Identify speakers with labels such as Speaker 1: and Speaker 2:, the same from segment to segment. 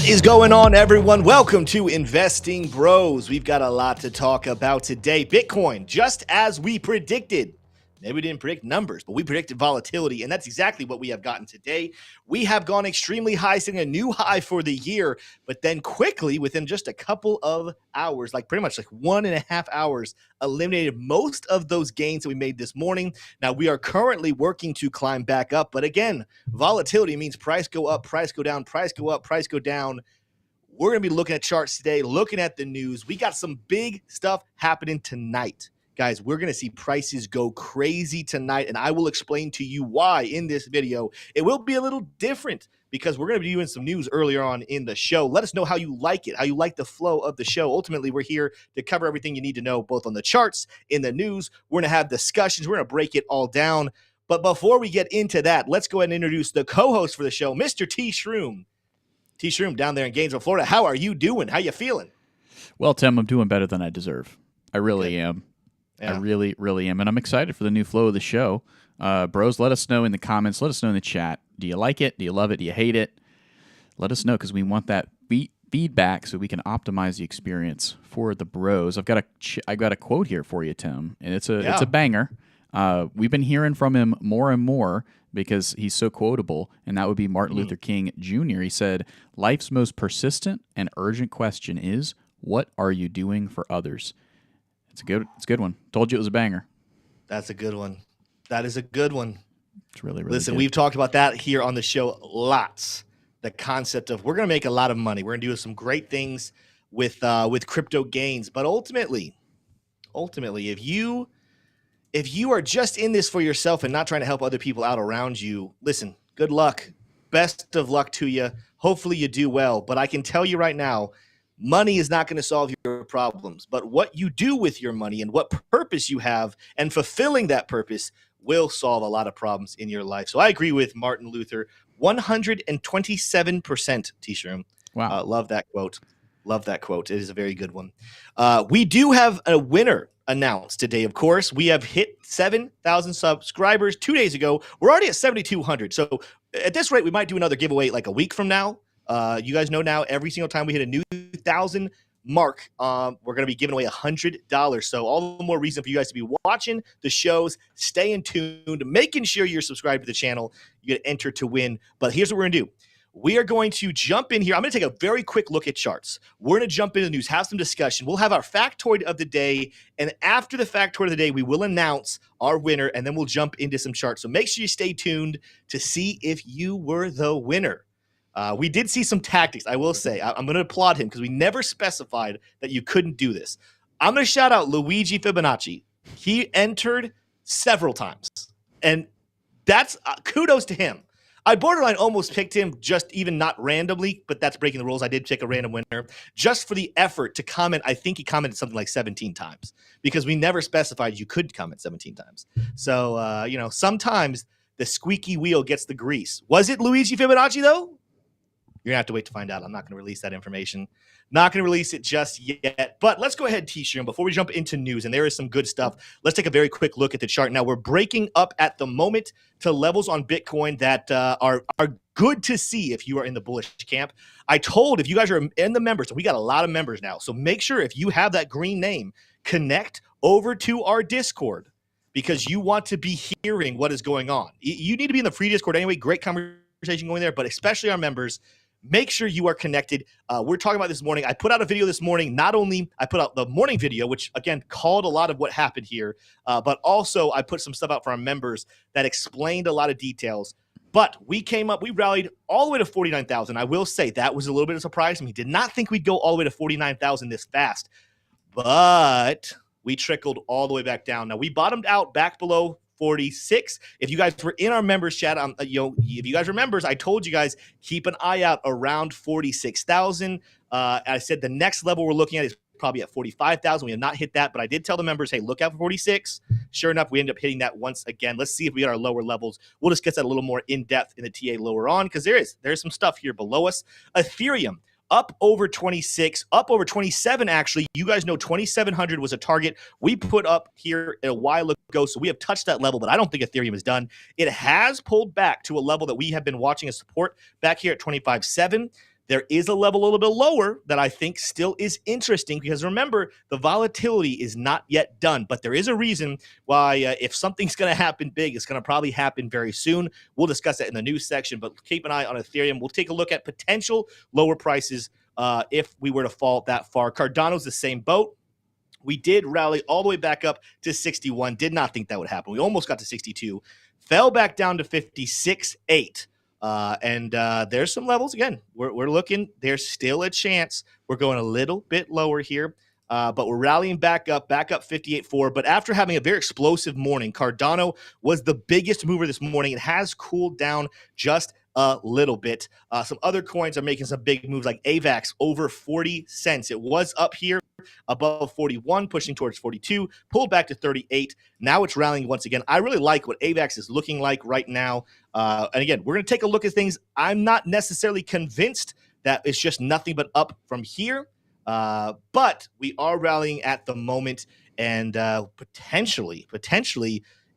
Speaker 1: What is going on, everyone? Welcome to Investing Bros. We've got a lot to talk about today. Bitcoin, just as we predicted. Maybe we didn't predict numbers, but we predicted volatility, and that's exactly what we have gotten today. We have gone extremely high, setting a new high for the year, but then quickly, within just a couple of hours, like pretty much like 1.5 hours, eliminated most of those gains that we made this morning. Now, we are currently working to climb back up, but again, volatility means price go up, price go down, price go up, price go down. We're going to be looking at charts today, looking at the news. We got some big stuff happening tonight. Guys, we're going to see prices go crazy tonight, and I will explain to you why in this video. It will be a little different because we're going to be doing some news earlier on in the show. Let us know how you like it, how you like the flow of the show. Ultimately, we're here to cover everything you need to know, both on the charts, in the news. We're going to have discussions. We're going to break it all down. But before we get into that, let's go ahead and introduce the co-host for the show, Mr. T. Shroom. T. Shroom down there in Gainesville, Florida. How are you doing? How you feeling?
Speaker 2: Well, Tim, I'm doing better than I deserve. I really am. Yeah. I really, really am. And I'm excited for the new flow of the show. Bros, let us know in the comments. Let us know in the chat. Do you like it? Do you love it? Do you hate it? Let us know because we want that feedback so we can optimize the experience for the bros. I've got a quote here for you, Tim, and it's a banger. We've been hearing from him more and more because he's so quotable, and that would be Martin Luther King Jr. He said, "Life's most persistent and urgent question is, what are you doing for others?" It's a good one. Told you it was a banger.
Speaker 1: That's a good one. That is a good one.
Speaker 2: It's really
Speaker 1: Listen,
Speaker 2: good.
Speaker 1: We've talked about that here on the show lots. The concept of we're going to make a lot of money. We're going to do some great things with crypto gains. But ultimately, if you are just in this for yourself and not trying to help other people out around you, listen, good luck. Best of luck to you. Hopefully you do well. But I can tell you right now, money is not going to solve your problems, but what you do with your money and what purpose you have and fulfilling that purpose will solve a lot of problems in your life. So I agree with Martin Luther, 127%, T-Shroom.
Speaker 2: Wow.
Speaker 1: Love that quote. Love that quote. It is a very good one. We do have a winner announced today, of course. We have hit 7,000 subscribers 2 days ago. We're already at 7,200. So at this rate, we might do another giveaway like a week from now. You guys know now every single time we hit a new 1,000 mark, we're going to be giving away $100. So all the more reason for you guys to be watching the shows, staying tuned, making sure you're subscribed to the channel. You get entered to win. But here's what we're going to do. We are going to jump in here. I'm going to take a very quick look at charts. We're going to jump into the news, have some discussion. We'll have our factoid of the day. And after the factoid of the day, we will announce our winner, and then we'll jump into some charts. So make sure you stay tuned to see if you were the winner. We did see some tactics, I will say. I'm going to applaud him because we never specified that you couldn't do this. I'm going to shout out Luigi Fibonacci. He entered several times, and that's kudos to him. I borderline almost picked him, just even not randomly, but that's breaking the rules. I did pick a random winner just for the effort to comment. I think he commented something like 17 times because we never specified you could comment 17 times. So, sometimes the squeaky wheel gets the grease. Was it Luigi Fibonacci, though? You're going to have to wait to find out. I'm not going to release that information. Not going to release it just yet. But let's go ahead, T-Shroom, before we jump into news, and there is some good stuff. Let's take a very quick look at the chart. Now, we're breaking up at the moment to levels on Bitcoin that are good to see if you are in the bullish camp. I told if you guys are in the members, so we got a lot of members now. So make sure if you have that green name, connect over to our Discord because you want to be hearing what is going on. You need to be in the free Discord anyway. Great conversation going there, but especially our members. Make sure you are connected. We're talking about this morning. I put out a video this morning. Not only I put out the morning video, which, again, called a lot of what happened here, but also I put some stuff out for our members that explained a lot of details. But we rallied all the way to 49,000. I will say that was a little bit of a surprise to me. Did not think we'd go all the way to 49,000 this fast. But we trickled all the way back down. Now, we bottomed out back below 46. If you guys were in our members chat, if you guys are members, I told you guys keep an eye out around 46,000. I said the next level we're looking at is probably at 45,000. We have not hit that, but I did tell the members, hey, look out for 46. Sure enough, we end up hitting that once again. Let's see if we get our lower levels. We'll discuss that a little more in depth in the TA lower on because there's some stuff here below us. Ethereum. Up over 26, up over 27, actually. You guys know 2,700 was a target we put up here a while ago, so we have touched that level, but I don't think Ethereum is done. It has pulled back to a level that we have been watching as support back here at 25.7. There is a level a little bit lower that I think still is interesting because remember, the volatility is not yet done, but there is a reason why if something's going to happen big, it's going to probably happen very soon. We'll discuss that in the news section, but keep an eye on Ethereum. We'll take a look at potential lower prices if we were to fall that far. Cardano's the same boat. We did rally all the way back up to 61. Did not think that would happen. We almost got to 62. Fell back down to 56.8. And there's some levels. Again, we're looking. There's still a chance. We're going a little bit lower here. But we're rallying back up 58.4. But after having a very explosive morning, Cardano was the biggest mover this morning. It has cooled down just a little bit. Some other coins are making some big moves like AVAX over 40 cents. It was up here above 41, pushing towards 42, pulled back to 38. Now it's rallying once again. I really like what AVAX is looking like right now. And again, we're going to take a look at things. I'm not necessarily convinced that it's just nothing but up from here. But we are rallying at the moment. And potentially,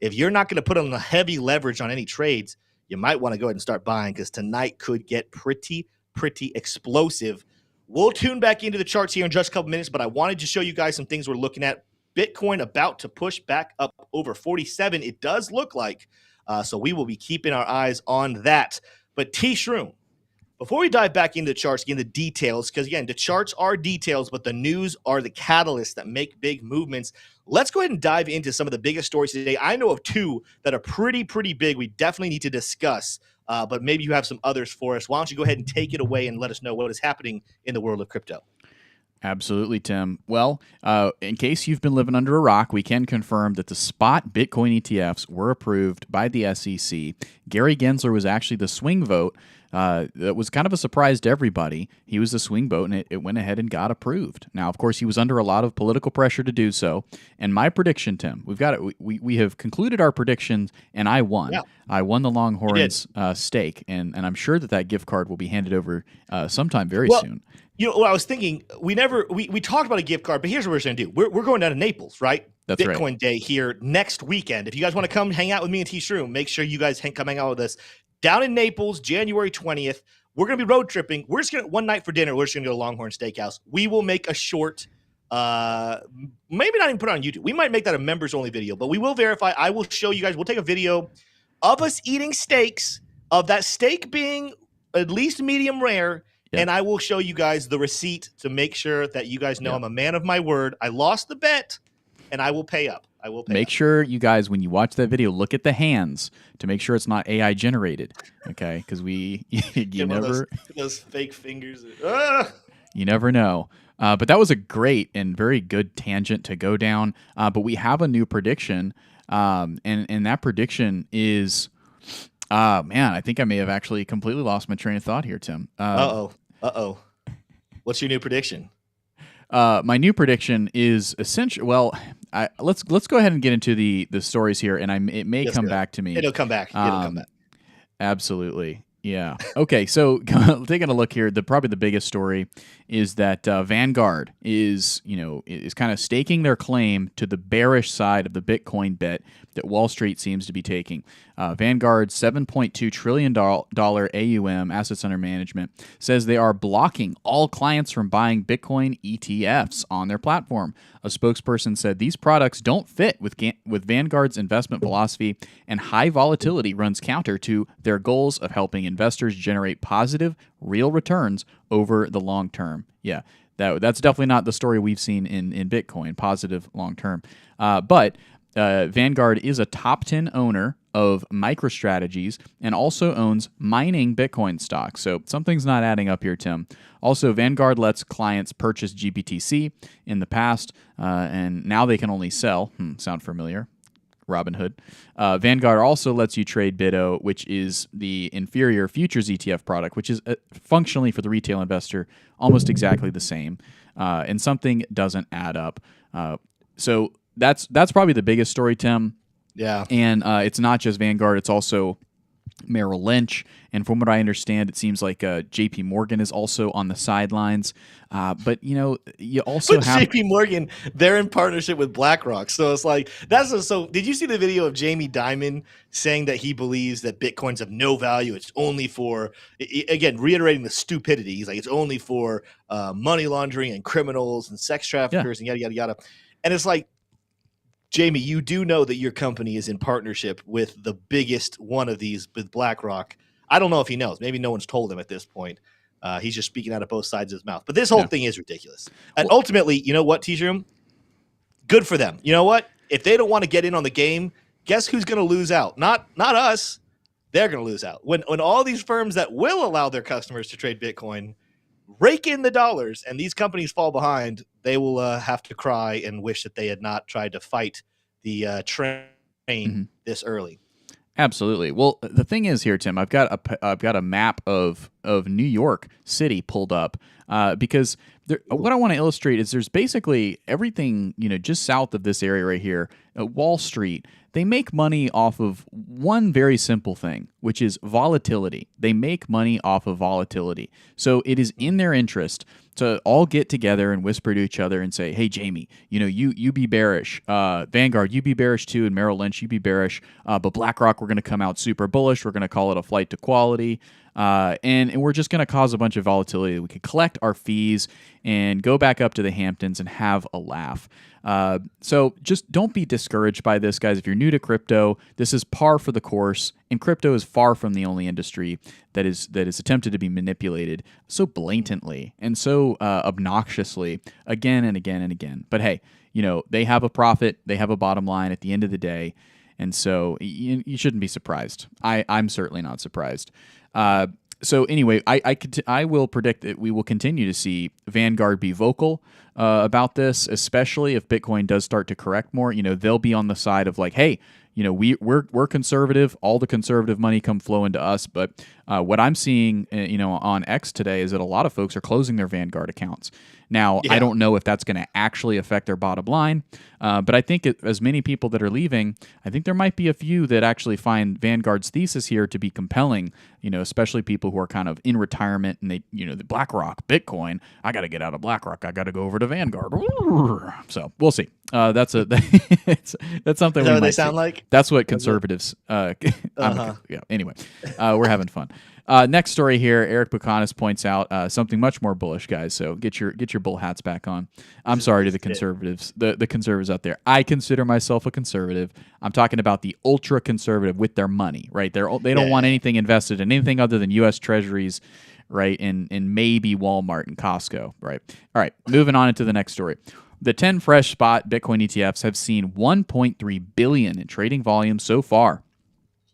Speaker 1: if you're not going to put on a heavy leverage on any trades, you might want to go ahead and start buying because tonight could get pretty explosive. We'll tune back into the charts here in just a couple minutes, but I wanted to show you guys some things we're looking at. Bitcoin about to push back up over 47. It does look like. So we will be keeping our eyes on that. But T-Shroom, before we dive back into the charts, again, the details, because again, the charts are details, but the news are the catalysts that make big movements. Let's go ahead and dive into some of the biggest stories today. I know of two that are pretty big. We definitely need to discuss, but maybe you have some others for us. Why don't you go ahead and take it away and let us know what is happening in the world of crypto?
Speaker 2: Absolutely, Tim. Well, in case you've been living under a rock, we can confirm that the spot Bitcoin ETFs were approved by the SEC. Gary Gensler was actually the swing vote. That was kind of a surprise to everybody. He was the swing vote, and it went ahead and got approved. Now, of course, he was under a lot of political pressure to do so. And my prediction, Tim, we have concluded our predictions, and I won. Yeah. I won the Longhorns stake, and I'm sure that gift card will be handed over sometime very soon.
Speaker 1: You know what I was thinking? We talked about a gift card, but here's what we're going to do. We're going down to Naples, right?
Speaker 2: That's
Speaker 1: Bitcoin
Speaker 2: right.
Speaker 1: Day here next weekend. If you guys want to come hang out with me and T-Shroom, make sure you guys come hang out with us down in Naples, January 20th. We're going to be road tripping. We're just going to one night for dinner. We're just going to go to Longhorn Steakhouse. We will make a short, maybe not even put it on YouTube. We might make that a members only video, but we will verify. I will show you guys. We'll take a video of us eating steaks, of that steak being at least medium rare. Yep. And I will show you guys the receipt to make sure that you guys know I'm a man of my word. I lost the bet, and I will pay up. Make
Speaker 2: sure you guys, when you watch that video, look at the hands to make sure it's not AI generated. Okay, because you never
Speaker 1: those fake fingers.
Speaker 2: You never know. But that was a great and very good tangent to go down. But we have a new prediction, and that prediction is. Man, I think I may have actually completely lost my train of thought here, Tim.
Speaker 1: Uh-oh. What's your new prediction?
Speaker 2: My new prediction is essentially, let's go ahead and get into the stories here, and it may come back to me.
Speaker 1: It'll come back.
Speaker 2: Absolutely. Yeah. Okay. So taking a look here, probably the biggest story is that Vanguard is kind of staking their claim to the bearish side of the Bitcoin bet that Wall Street seems to be taking. Vanguard's $7.2 trillion AUM, assets under management, says they are blocking all clients from buying Bitcoin ETFs on their platform. A spokesperson said these products don't fit with Vanguard's investment philosophy, and high volatility runs counter to their goals of helping investors generate positive, real returns over the long term. Yeah, that's definitely not the story we've seen in Bitcoin, positive long term. But Vanguard is a top 10 owner of MicroStrategies and also owns mining Bitcoin stocks. So something's not adding up here, Tim. Also, Vanguard lets clients purchase GBTC in the past, and now they can only sell. Sound familiar? Robinhood. Vanguard also lets you trade BITO, which is the inferior futures ETF product, which is functionally for the retail investor almost exactly the same. And something doesn't add up. So that's probably the biggest story, Tim.
Speaker 1: Yeah.
Speaker 2: And it's not just Vanguard. It's also Merrill Lynch, and from what I understand, it seems like J.P. Morgan is also on the sidelines. But you also
Speaker 1: But
Speaker 2: have
Speaker 1: JP Morgan, they're in partnership with BlackRock. So it's like so did you see the video of Jamie Dimon saying that he believes that Bitcoins have no value? It's only for, again, reiterating the stupidity. He's like, it's only for money laundering and criminals and sex traffickers and yada yada yada. And it's like, Jamie, you do know that your company is in partnership with the biggest one of these, with BlackRock. I don't know if he knows. Maybe no one's told him at this point. He's just speaking out of both sides of his mouth. But this whole thing is ridiculous. And ultimately, you know what, T-Shroom? Good for them. You know what? If they don't want to get in on the game, guess who's going to lose out? Not us. They're going to lose out. When all these firms that will allow their customers to trade Bitcoin rake in the dollars and these companies fall behind, they will have to cry and wish that they had not tried to fight the train this early.
Speaker 2: Absolutely. Well, the thing is here, Tim, I've got a map of New York City pulled up because what I want to illustrate is there's basically everything, just south of this area right here, Wall Street. They make money off of one very simple thing, which is volatility. They make money off of volatility. So it is in their interest to all get together and whisper to each other and say, hey, Jamie, you be bearish. Vanguard, you be bearish too. And Merrill Lynch, you be bearish. But BlackRock, we're going to come out super bullish. We're going to call it a flight to quality. And we're just going to cause a bunch of volatility. We can collect our fees and go back up to the Hamptons and have a laugh. So just don't be discouraged by this, guys. If you're new to crypto, this is par for the course, and crypto is far from the only industry that is attempted to be manipulated so blatantly and so obnoxiously again and again and again. But hey, they have a profit, they have a bottom line at the end of the day, and so you shouldn't be surprised. I'm certainly not surprised. So anyway, I will predict that we will continue to see Vanguard be vocal about this, especially if Bitcoin does start to correct more. They'll be on the side of like, hey, we're conservative. All the conservative money come flow into us. But what I'm seeing, on X today is that a lot of folks are closing their Vanguard accounts. Now, I don't know if that's going to actually affect their bottom line, but I think as many people that are leaving, I think there might be a few that actually find Vanguard's thesis here to be compelling, especially people who are kind of in retirement and they, the BlackRock, Bitcoin, I got to get out of BlackRock. I got to go over to Vanguard. So we'll see. That's something.
Speaker 1: Is that what they sound like?
Speaker 2: That's what conservatives. Anyway, we're having fun. Next story here, Eric Buchanan points out something much more bullish, guys. So get your bull hats back on. I'm sorry to the conservatives, the conservatives out there. I consider myself a conservative. I'm talking about the ultra conservative with their money, right? They don't want anything invested in anything other than U.S. Treasuries, right? And maybe Walmart and Costco, right? All right, moving on into the next story. The 10 fresh spot Bitcoin ETFs have seen 1.3 billion in trading volume so far.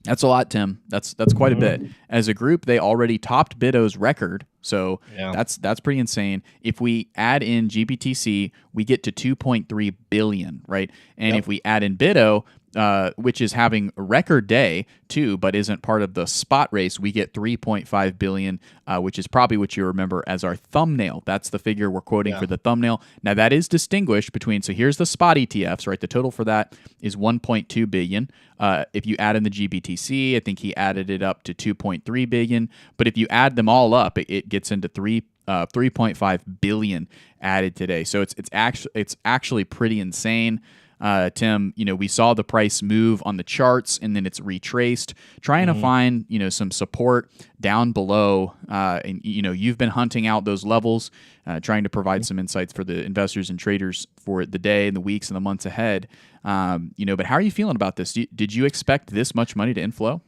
Speaker 2: That's a lot, Tim. That's quite a bit. As a group, they already topped BITO's record, so that's pretty insane. If we add in GBTC, we get to 2.3 billion, right? And if we add in BITO, which is having a record day too, but isn't part of the spot race, we get 3.5 billion, which is probably what you remember as our thumbnail. That's the figure we're quoting for the thumbnail. Now that is distinguished between, so here's the spot ETFs, right? The total for that is 1.2 billion. If you add in the GBTC, I think he added it up to 2.3 billion. But if you add them all up, it gets into 3.5 billion added today. So it's actually pretty insane. Tim, we saw the price move on the charts and then it's retraced, trying to find, some support down below. And, you've been hunting out those levels, trying to provide some insights for the investors and traders for the day and the weeks and the months ahead. But how are you feeling about this? Did you expect this much money to inflow?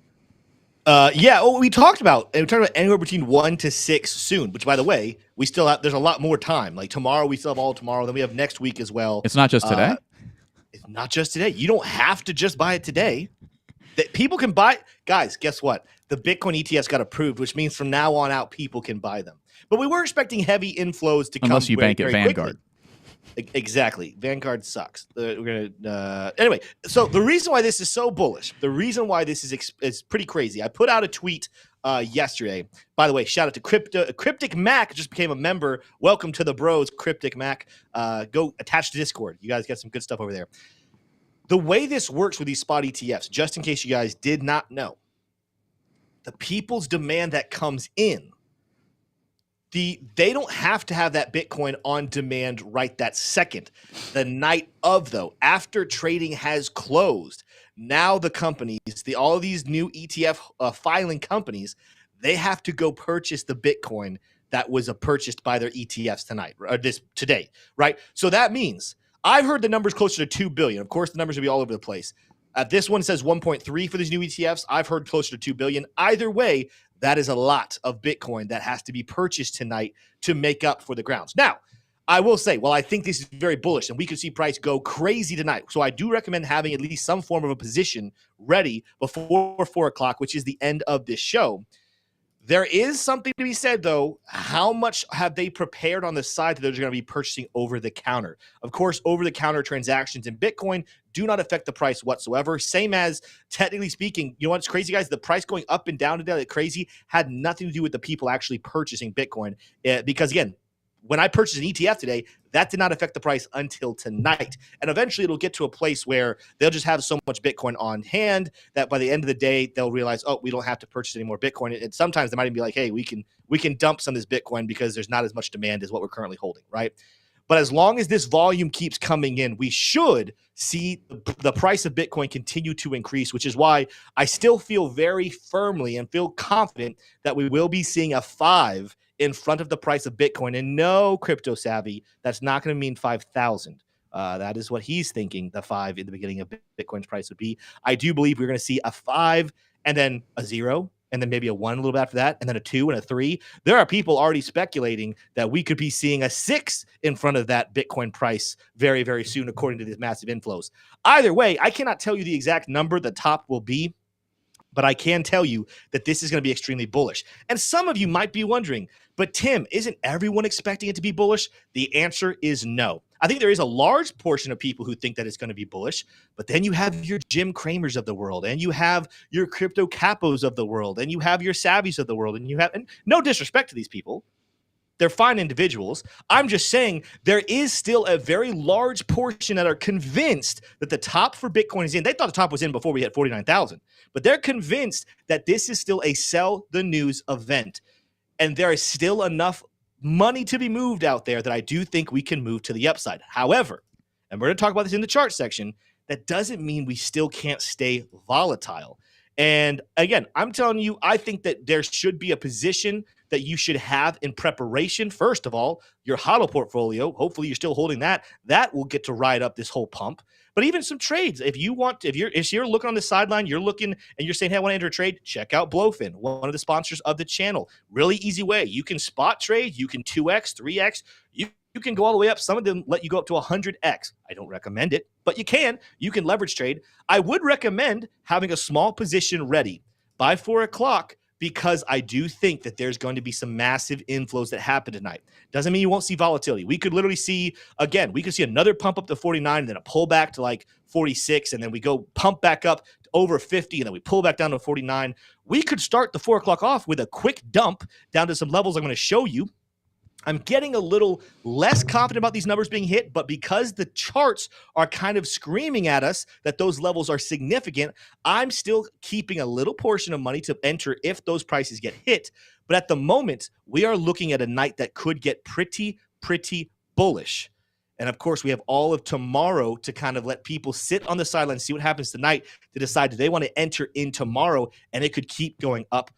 Speaker 1: We talked about anywhere between 1 to 6 soon, which by the way, there's a lot more time. Like tomorrow, we still have all tomorrow. Then we have next week as well.
Speaker 2: It's not just today.
Speaker 1: It's not just today. You don't have to just buy it today. That people can buy. Guys, guess what? The Bitcoin ETFs got approved, which means from now on out, people can buy them. But we were expecting heavy inflows to come.
Speaker 2: Unless you bank at Vanguard.
Speaker 1: Exactly. Vanguard sucks. We're gonna anyway. So the reason why this is so bullish, the reason why this is pretty crazy. I put out a tweet yesterday. By the way, shout out to Cryptic Mac just became a member. Welcome to the BROZ, Cryptic Mac. Go attach to Discord. You guys get some good stuff over there. The way this works with these spot ETFs, just in case you guys did not know, the people's demand that comes in, they don't have to have that Bitcoin on demand right that second. The night of, though, after trading has closed, now the companies, all of these new ETF filing companies, they have to go purchase the Bitcoin that was purchased by their ETFs today, right? So that means I've heard the numbers closer to 2 billion. Of course, the numbers will be all over the place. This one says 1.3 for these new ETFs. I've heard closer to 2 billion. Either way, that is a lot of Bitcoin that has to be purchased tonight to make up for the grounds. Now, I will say, well, I think this is very bullish and we could see price go crazy tonight. So I do recommend having at least some form of a position ready before 4 o'clock, which is the end of this show. There is something to be said, though. How much have they prepared on the side that they're going to be purchasing over the counter? Of course, over the counter transactions in Bitcoin do not affect the price whatsoever. Same as, technically speaking, you know what's crazy, guys? The price going up and down today like crazy had nothing to do with the people actually purchasing Bitcoin. Because again, when I purchased an ETF today, that did not affect the price until tonight. And eventually it'll get to a place where they'll just have so much Bitcoin on hand that by the end of the day, they'll realize, oh, we don't have to purchase any more Bitcoin. And sometimes they might even be like, hey, we can dump some of this Bitcoin because there's not as much demand as what we're currently holding, right? But as long as this volume keeps coming in, we should see the price of Bitcoin continue to increase, which is why I still feel very firmly and feel confident that we will be seeing a 5 in front of the price of Bitcoin. And no, crypto savvy, that's not going to mean 5,000. That is what he's thinking the 5 in the beginning of Bitcoin's price would be. I do believe we're going to see a 5 and then a 0 and then maybe a 1 a little bit after that, and then a 2 and a 3. There are people already speculating that we could be seeing a 6 in front of that Bitcoin price very, very soon, according to these massive inflows. Either way, I cannot tell you the exact number the top will be, but I can tell you that this is going to be extremely bullish. And some of you might be wondering, but Tim, isn't everyone expecting it to be bullish? The answer is no. I think there is a large portion of people who think that it's going to be bullish, but then you have your Jim Cramers of the world, and you have your crypto capos of the world, and you have your savvies of the world, and no disrespect to these people. They're fine individuals. I'm just saying there is still a very large portion that are convinced that the top for Bitcoin is in. They thought the top was in before we hit 49,000, but they're convinced that this is still a sell the news event. And there is still enough money to be moved out there that I do think we can move to the upside. However, and we're going to talk about this in the chart section, that doesn't mean we still can't stay volatile. And again, I'm telling you, I think that there should be a position that you should have in preparation. First of all, your HODL portfolio, hopefully you're still holding that. That will get to ride up this whole pump. But even some trades, if you're looking on the sideline, you're looking and you're saying, hey, I want to enter a trade, check out Blowfin, one of the sponsors of the channel. Really easy way. You can spot trade, you can 2x, 3x, you can go all the way up. Some of them let you go up to 100x. I don't recommend it, but you can leverage trade. I would recommend having a small position ready by 4 o'clock, because I do think that there's going to be some massive inflows that happen tonight. Doesn't mean you won't see volatility. We could literally see, again, we could see another pump up to 49 and then a pullback to like 46, and then we go pump back up to over 50, and then we pull back down to 49. We could start the 4 o'clock off with a quick dump down to some levels I'm going to show you. I'm getting a little less confident about these numbers being hit, but because the charts are kind of screaming at us that those levels are significant, I'm still keeping a little portion of money to enter if those prices get hit. But at the moment, we are looking at a night that could get pretty bullish. And of course, we have all of tomorrow to kind of let people sit on the sideline, see what happens tonight, to decide, do they want to enter in tomorrow? And it could keep going up.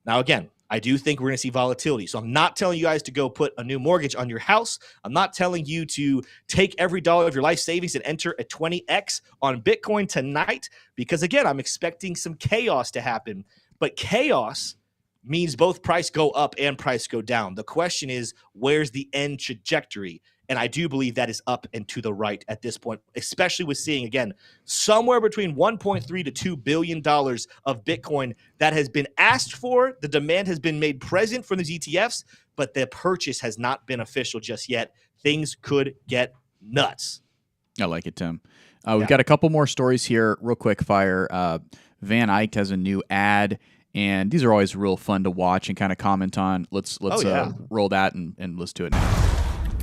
Speaker 1: Now, again, I do think we're going to see volatility. So I'm not telling you guys to go put a new mortgage on your house. I'm not telling you to take every dollar of your life savings and enter a 20x on Bitcoin tonight, because again, I'm expecting some chaos to happen. But chaos means both price go up and price go down. The question is, where's the end trajectory? And I do believe that is up and to the right at this point, especially with seeing, again, somewhere between $1.3 to $2 billion of Bitcoin that has been asked for. The demand has been made present from these ETFs, but the purchase has not been official just yet. Things could get nuts.
Speaker 2: I like it, Tim. We've got a couple more stories here, real quick fire. Van Eyck has a new ad, and these are always real fun to watch and kind of comment on. Let's roll that and let's do it now.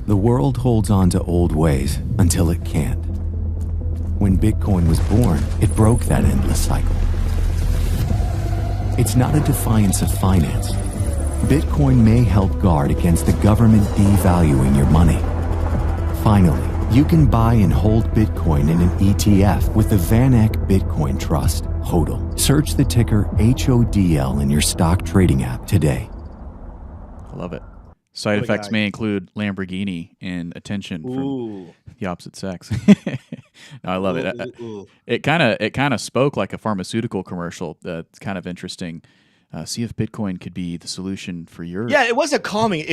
Speaker 3: The world holds on to old ways until it can't. When Bitcoin was born, it broke that endless cycle. It's not a defiance of finance. Bitcoin may help guard against the government devaluing your money. Finally, you can buy and hold Bitcoin in an ETF with the VanEck Bitcoin Trust, HODL. Search the ticker HODL in your stock trading app today.
Speaker 2: I love it. Side effects
Speaker 1: guy.
Speaker 2: may include Lamborghini and attention from the opposite sex. No, I love it. It kind of spoke like a pharmaceutical commercial. That's kind of interesting. See if Bitcoin could be the solution for your.
Speaker 1: Yeah, it was a calming.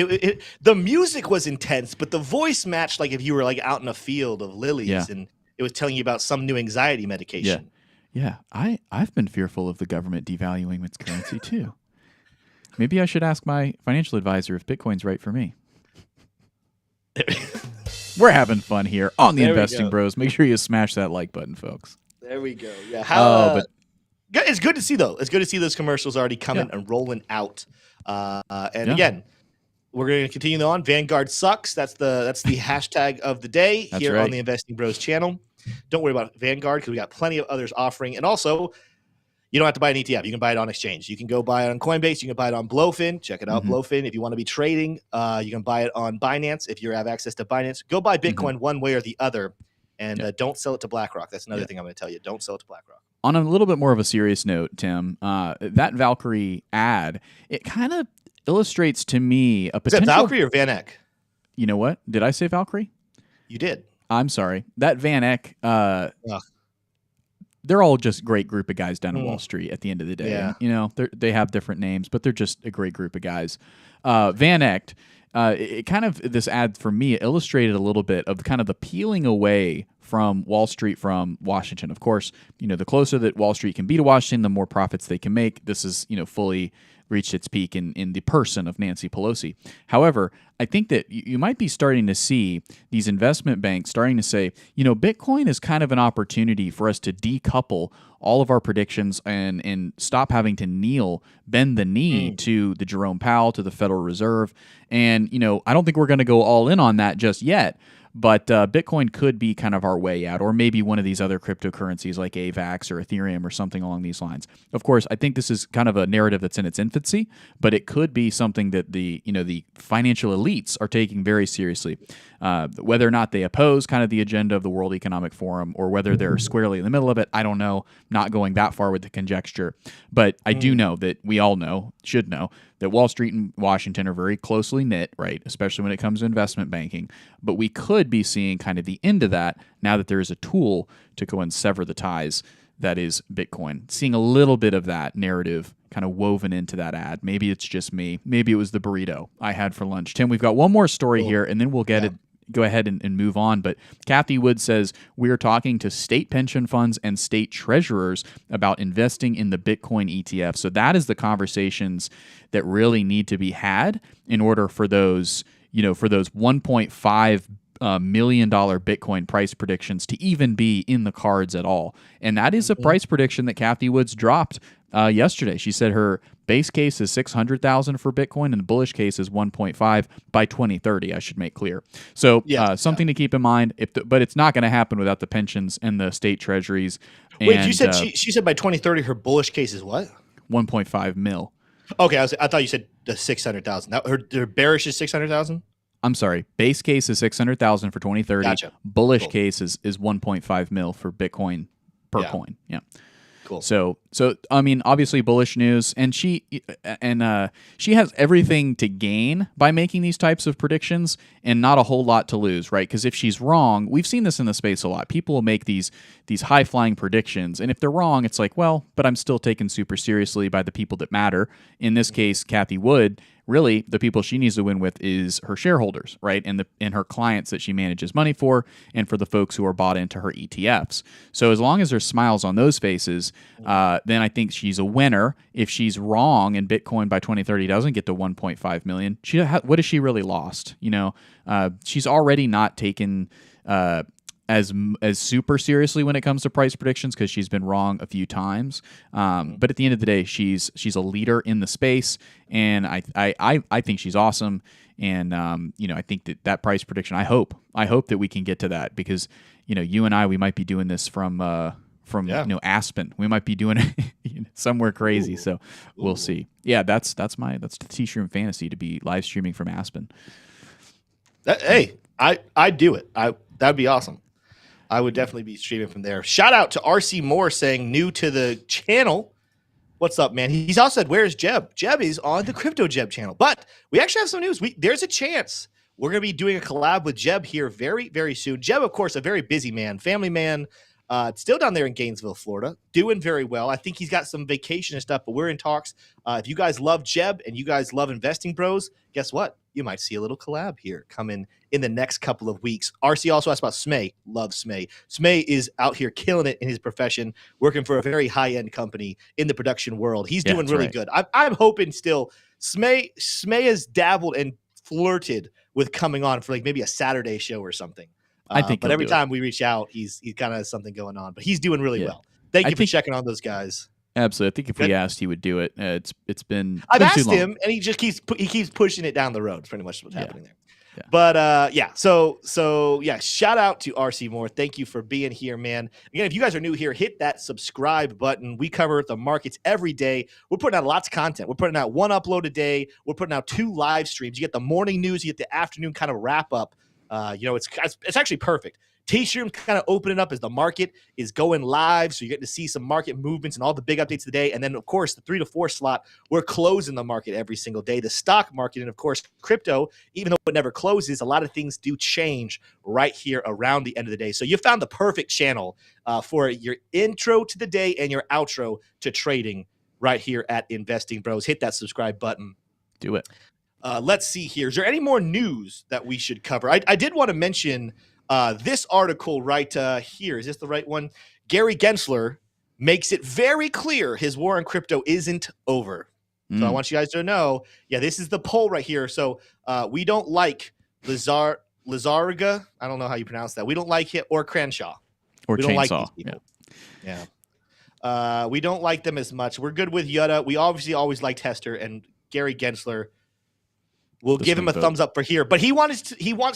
Speaker 1: The music was intense, but the voice matched like if you were like out in a field of lilies and it was telling you about some new anxiety medication.
Speaker 2: Yeah. I've been fearful of the government devaluing its currency too. Maybe I should ask my financial advisor if Bitcoin's right for me. We're having fun here on the Investing Bros. Make sure you smash that like button, folks.
Speaker 1: There we go. Yeah. It's good to see though. It's good to see those commercials already coming and rolling out. Again, we're going to continue on. Vanguard sucks. That's the hashtag of the day here on the Investing Bros channel. Don't worry about Vanguard because we got plenty of others offering. And also, you don't have to buy an ETF. You can buy it on exchange. You can go buy it on Coinbase. You can buy it on Blowfin. Check it out, Blowfin. If you want to be trading, you can buy it on Binance. If you have access to Binance, go buy Bitcoin one way or the other. And don't sell it to BlackRock. That's another thing I'm going to tell you. Don't sell it to BlackRock.
Speaker 2: On a little bit more of a serious note, Tim, that Valkyrie ad, it kind of illustrates to me a potential...
Speaker 1: Is that Valkyrie or VanEck?
Speaker 2: You know what? Did I say Valkyrie?
Speaker 1: You did.
Speaker 2: I'm sorry. That VanEck, they're all just great group of guys down in Wall Street at the end of the day.
Speaker 1: Yeah.
Speaker 2: And, they have different names, but they're just a great group of guys. VanEck, it kind of, this ad for me illustrated a little bit of kind of the peeling away from Wall Street from Washington. Of course, the closer that Wall Street can be to Washington, the more profits they can make. This is, fully reached its peak in the person of Nancy Pelosi. However, I think that you might be starting to see these investment banks starting to say, Bitcoin is kind of an opportunity for us to decouple all of our predictions and stop having to bend the knee to the Jerome Powell, to the Federal Reserve. And, I don't think we're going to go all in on that just yet. But Bitcoin could be kind of our way out, or maybe one of these other cryptocurrencies like AVAX or Ethereum or something along these lines. Of course, I think this is kind of a narrative that's in its infancy, but it could be something that the financial elites are taking very seriously. Whether or not they oppose kind of the agenda of the World Economic Forum or whether they're squarely in the middle of it, I don't know. Not going that far with the conjecture. But I do know that we all should know, that Wall Street and Washington are very closely knit, right? Especially when it comes to investment banking. But we could be seeing kind of the end of that now that there is a tool to go and sever the ties that is Bitcoin. Seeing a little bit of that narrative kind of woven into that ad. Maybe it's just me. Maybe it was the burrito I had for lunch. Tim, we've got one more story here, and then we'll go ahead and move on. But Kathy Wood says, we're talking to state pension funds and state treasurers about investing in the Bitcoin ETF. So that is the conversations that really need to be had in order for those, for those 1.5 million Bitcoin price predictions to even be in the cards at all. And that is a price prediction that Kathy Woods dropped yesterday. She said her base case is 600,000 for Bitcoin and the bullish case is 1.5 by 2030, I should make clear. So something to keep in mind, but it's not going to happen without the pensions and the state treasuries.
Speaker 1: Wait, you said she said by 2030 her bullish case is what?
Speaker 2: 1.5 mil.
Speaker 1: Okay, I thought you said 600,000. Her bearish is 600,000?
Speaker 2: I'm sorry. Base case is 600,000 for 2030.
Speaker 1: Gotcha.
Speaker 2: Bullish case is 1.5 mil for Bitcoin per coin. Yeah.
Speaker 1: Cool.
Speaker 2: So I mean, obviously bullish news, and she has everything to gain by making these types of predictions, and not a whole lot to lose, right? Because if she's wrong, we've seen this in the space a lot. People will make these high flying predictions, and if they're wrong, it's like, well, but I'm still taken super seriously by the people that matter. In this case, Kathy Wood. Really, the people she needs to win with is her shareholders, right? And her clients that she manages money for, and for the folks who are bought into her ETFs. So as long as there's smiles on those faces, then I think she's a winner. If she's wrong and Bitcoin by 2030 doesn't get to 1.5 million, what has she really lost? She's already not taken as super seriously when it comes to price predictions because she's been wrong a few times. But at the end of the day, she's a leader in the space, and I think she's awesome. And I think that price prediction, I hope that we can get to that because you and I, we might be doing this from from Aspen. We might be doing it somewhere crazy. So we'll see. Yeah, that's the T-Shroom fantasy, to be live streaming from Aspen.
Speaker 1: Hey, I'd do it. That'd be awesome. I would definitely be streaming from there. Shout out to RC Moore saying new to the channel. What's up, man? He's also said, where's Jeb? Jeb is on the Crypto Jeb channel. But we actually have some news. There's a chance we're going to be doing a collab with Jeb here very, very soon. Jeb, of course, a very busy man, family man, still down there in Gainesville, Florida, doing very well. I think he's got some vacation and stuff, but we're in talks. If you guys love Jeb and you guys love investing bros, guess what? You might see a little collab here coming in the next couple of weeks. RC also asked about Smay. Love Smay. Smay is out here killing it in his profession, working for a very high-end company in the production world. He's doing really good. I'm hoping still Smay has dabbled and flirted with coming on for like maybe a Saturday show or something.
Speaker 2: I think,
Speaker 1: but every time we reach out, he kind of has something going on. But he's doing really well. Thank you for checking on those guys.
Speaker 2: Absolutely, I think if we asked, he would do it. It's been
Speaker 1: I've
Speaker 2: been
Speaker 1: asked
Speaker 2: too long.
Speaker 1: him, and he just keeps pushing it down the road. It's pretty much what's happening there.
Speaker 2: Yeah.
Speaker 1: But so shout out to RC Moore. Thank you for being here, man. Again, if you guys are new here, hit that subscribe button. We cover the markets every day. We're putting out lots of content. We're putting out one upload a day. We're putting out 2 live streams. You get the morning news, you get the afternoon kind of wrap up. It's actually perfect. T-Shroom kind of opening up as the market is going live, so you're getting to see some market movements and all the big updates of the day. And then, of course, the 3 to 4 slot, we're closing the market every single day. The stock market and, of course, crypto, even though it never closes, a lot of things do change right here around the end of the day. So you found the perfect channel for your intro to the day and your outro to trading right here at Investing Bros. Hit that subscribe button.
Speaker 2: Do it.
Speaker 1: Let's see here. Is there any more news that we should cover? I did want to mention this article right here. Is this the right one? Gary Gensler makes it very clear his war on crypto isn't over. So I want you guys to know, this is the poll right here. So we don't like Lizarga. I don't know how you pronounce that. We don't like it, or Crenshaw.
Speaker 2: Or
Speaker 1: we
Speaker 2: Chainsaw.
Speaker 1: don't like these people. Yeah. We don't like them as much. We're good with Yutta. We obviously always liked Hester, and Gary Gensler. We'll give him a thumbs up for here. But he wants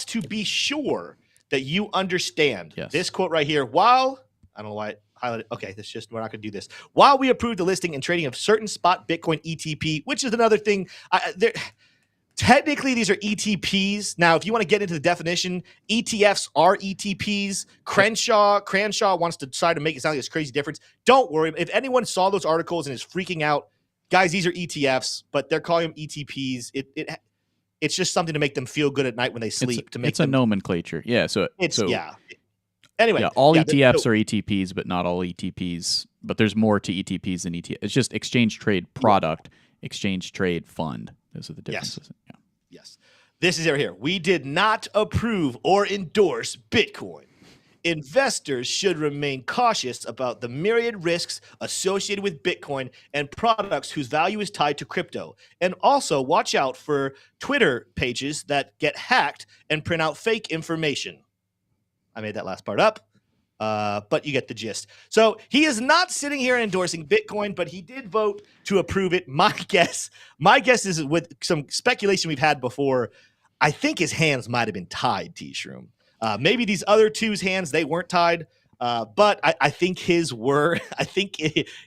Speaker 1: to be sure that you understand this quote right here. While, I don't know why I highlighted. Okay, that's just, we're not going to do this. While we approve the listing and trading of certain spot Bitcoin ETP, which is another thing. Technically, these are ETPs. Now, if you want to get into the definition, ETFs are ETPs. Crenshaw wants to try to make it sound like it's crazy difference. Don't worry. If anyone saw those articles and is freaking out, guys, these are ETFs, but they're calling them ETPs. It's just something to make them feel good at night when they sleep.
Speaker 2: It's a nomenclature. Yeah.
Speaker 1: Anyway.
Speaker 2: Yeah, all ETFs are ETPs, but not all ETPs. But there's more to ETPs than ETF. It's just exchange trade product, exchange trade fund. Those are the differences.
Speaker 1: Yes. This is right here. We did not approve or endorse Bitcoin. Investors should remain cautious about the myriad risks associated with Bitcoin and products whose value is tied to crypto. And also watch out for Twitter pages that get hacked and print out fake information. I made that last part up, but you get the gist. So he is not sitting here endorsing Bitcoin, but he did vote to approve it. My guess is, with some speculation we've had before, I think his hands might have been tied, T-Shroom. Maybe these other two's hands, they weren't tied, but I think his were. I think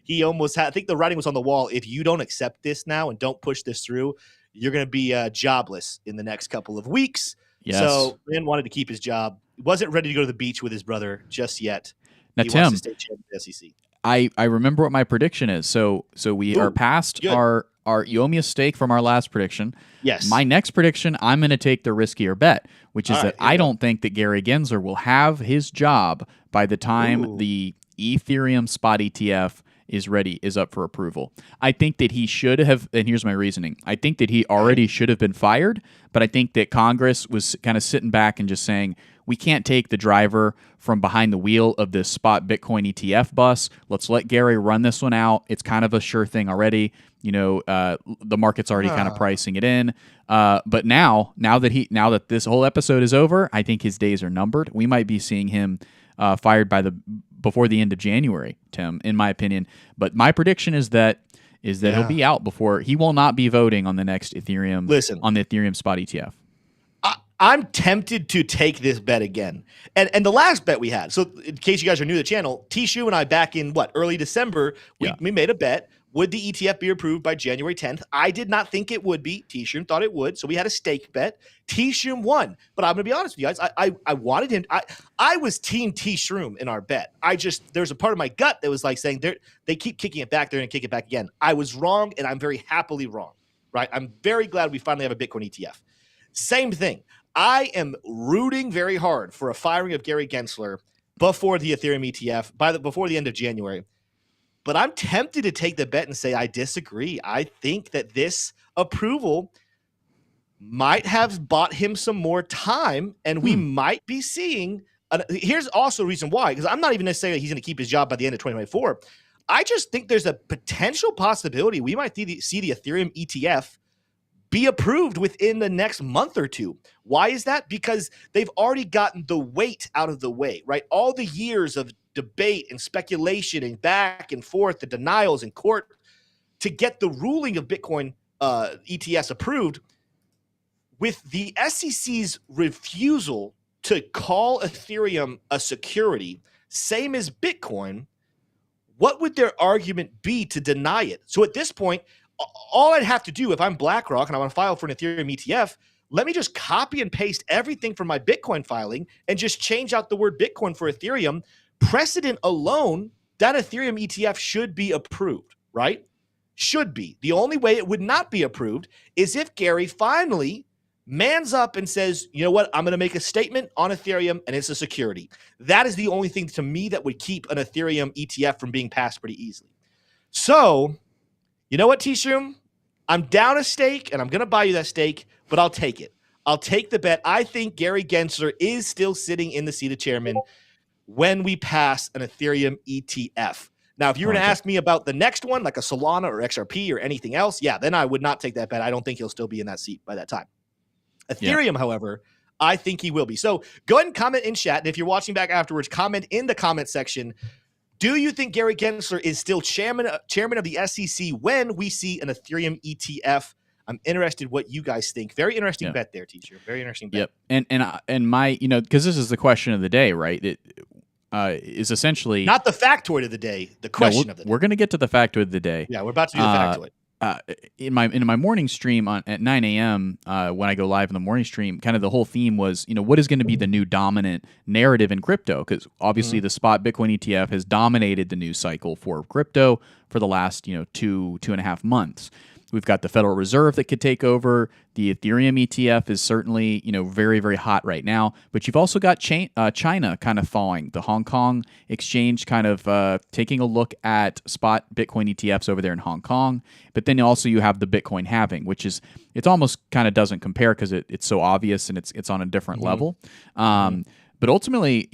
Speaker 1: he almost had. I think the writing was on the wall. If you don't accept this now and don't push this through, you're going to be jobless in the next couple of weeks.
Speaker 2: Yes.
Speaker 1: So Ben wanted to keep his job. He wasn't ready to go to the beach with his brother just yet.
Speaker 2: Now,
Speaker 1: he
Speaker 2: Tim,
Speaker 1: wants to stay chairman of the SEC.
Speaker 2: I remember what my prediction is. So we are past our you owe me a stake from our last prediction.
Speaker 1: Yes.
Speaker 2: My next prediction, I'm going to take the riskier bet, which is that I don't think that Gary Gensler will have his job by the time the Ethereum spot ETF is up for approval. I think that he should have, and here's my reasoning. I think that he already should have been fired, but I think that Congress was kind of sitting back and just saying, we can't take the driver from behind the wheel of this spot Bitcoin ETF bus. Let's let Gary run this one out. It's kind of a sure thing already. The market's already kind of pricing it in. But now that this whole episode is over, I think his days are numbered. We might be seeing him fired before the end of January, Tim, in my opinion. But my prediction is that he'll be out before. He will not be voting on the next Ethereum on the Ethereum spot ETF.
Speaker 1: I'm tempted to take this bet again. And the last bet we had, so in case you guys are new to the channel, Tishu and I back in early December, we made a bet. Would the ETF be approved by January 10th? I did not think it would be. T-Shroom thought it would. So we had a stake bet. T-Shroom won. But I'm going to be honest with you guys. I wanted him. I was team T-Shroom in our bet. There's a part of my gut that was like saying they keep kicking it back. They're going to kick it back again. I was wrong, and I'm very happily wrong, right? I'm very glad we finally have a Bitcoin ETF. Same thing. I am rooting very hard for a firing of Gary Gensler before the Ethereum ETF, before the end of January. But I'm tempted to take the bet and say I disagree. I think that this approval might have bought him some more time, and we might be seeing here's also a reason why, because I'm not even necessarily he's going to keep his job by the end of 2024. I just think there's a potential possibility we might see the Ethereum ETF be approved within the next month or two. Why is that? Because they've already gotten the weight out of the way, right? All the years of debate and speculation and back and forth, the denials in court to get the ruling of Bitcoin ETFs approved. With the SEC's refusal to call Ethereum a security, same as Bitcoin, what would their argument be to deny it? So at this point, all I'd have to do if I'm BlackRock and I want to file for an Ethereum ETF, let me just copy and paste everything from my Bitcoin filing and just change out the word Bitcoin for Ethereum. Precedent alone, that Ethereum ETF should be approved, right? Should be. The only way it would not be approved is if Gary finally mans up and says, you know what, I'm going to make a statement on Ethereum and it's a security. That is the only thing to me that would keep an Ethereum ETF from being passed pretty easily. So, you know what, T-Shroom? I'm down a stake and I'm going to buy you that stake, but I'll take it. I'll take the bet. I think Gary Gensler is still sitting in the seat of chairman when we pass an Ethereum ETF. Now, if you were to ask me about the next one, like a Solana or XRP or anything else, then I would not take that bet. I don't think he'll still be in that seat by that time. Ethereum, however, I think he will be. So go ahead and comment in chat. And if you're watching back afterwards, comment in the comment section. Do you think Gary Gensler is still chairman of the SEC when we see an Ethereum ETF? I'm interested what you guys think. Very interesting bet there, teacher. Very interesting bet.
Speaker 2: Yep. And my, because this is the question of the day, right? It is essentially
Speaker 1: not the factoid of the day. The question of the day.
Speaker 2: We're going to get to the factoid of the day.
Speaker 1: Yeah, we're about to do the factoid.
Speaker 2: In my morning stream at 9 a.m. When I go live in the morning stream, kind of the whole theme was, what is going to be the new dominant narrative in crypto? Because obviously the spot Bitcoin ETF has dominated the news cycle for crypto for the last 2.5 months. We've got the Federal Reserve that could take over. The Ethereum ETF is certainly, very, very hot right now. But you've also got China kind of thawing. The Hong Kong exchange kind of taking a look at spot Bitcoin ETFs over there in Hong Kong. But then also you have the Bitcoin halving, which is, it's almost kind of doesn't compare because it's so obvious and it's on a different level. But ultimately,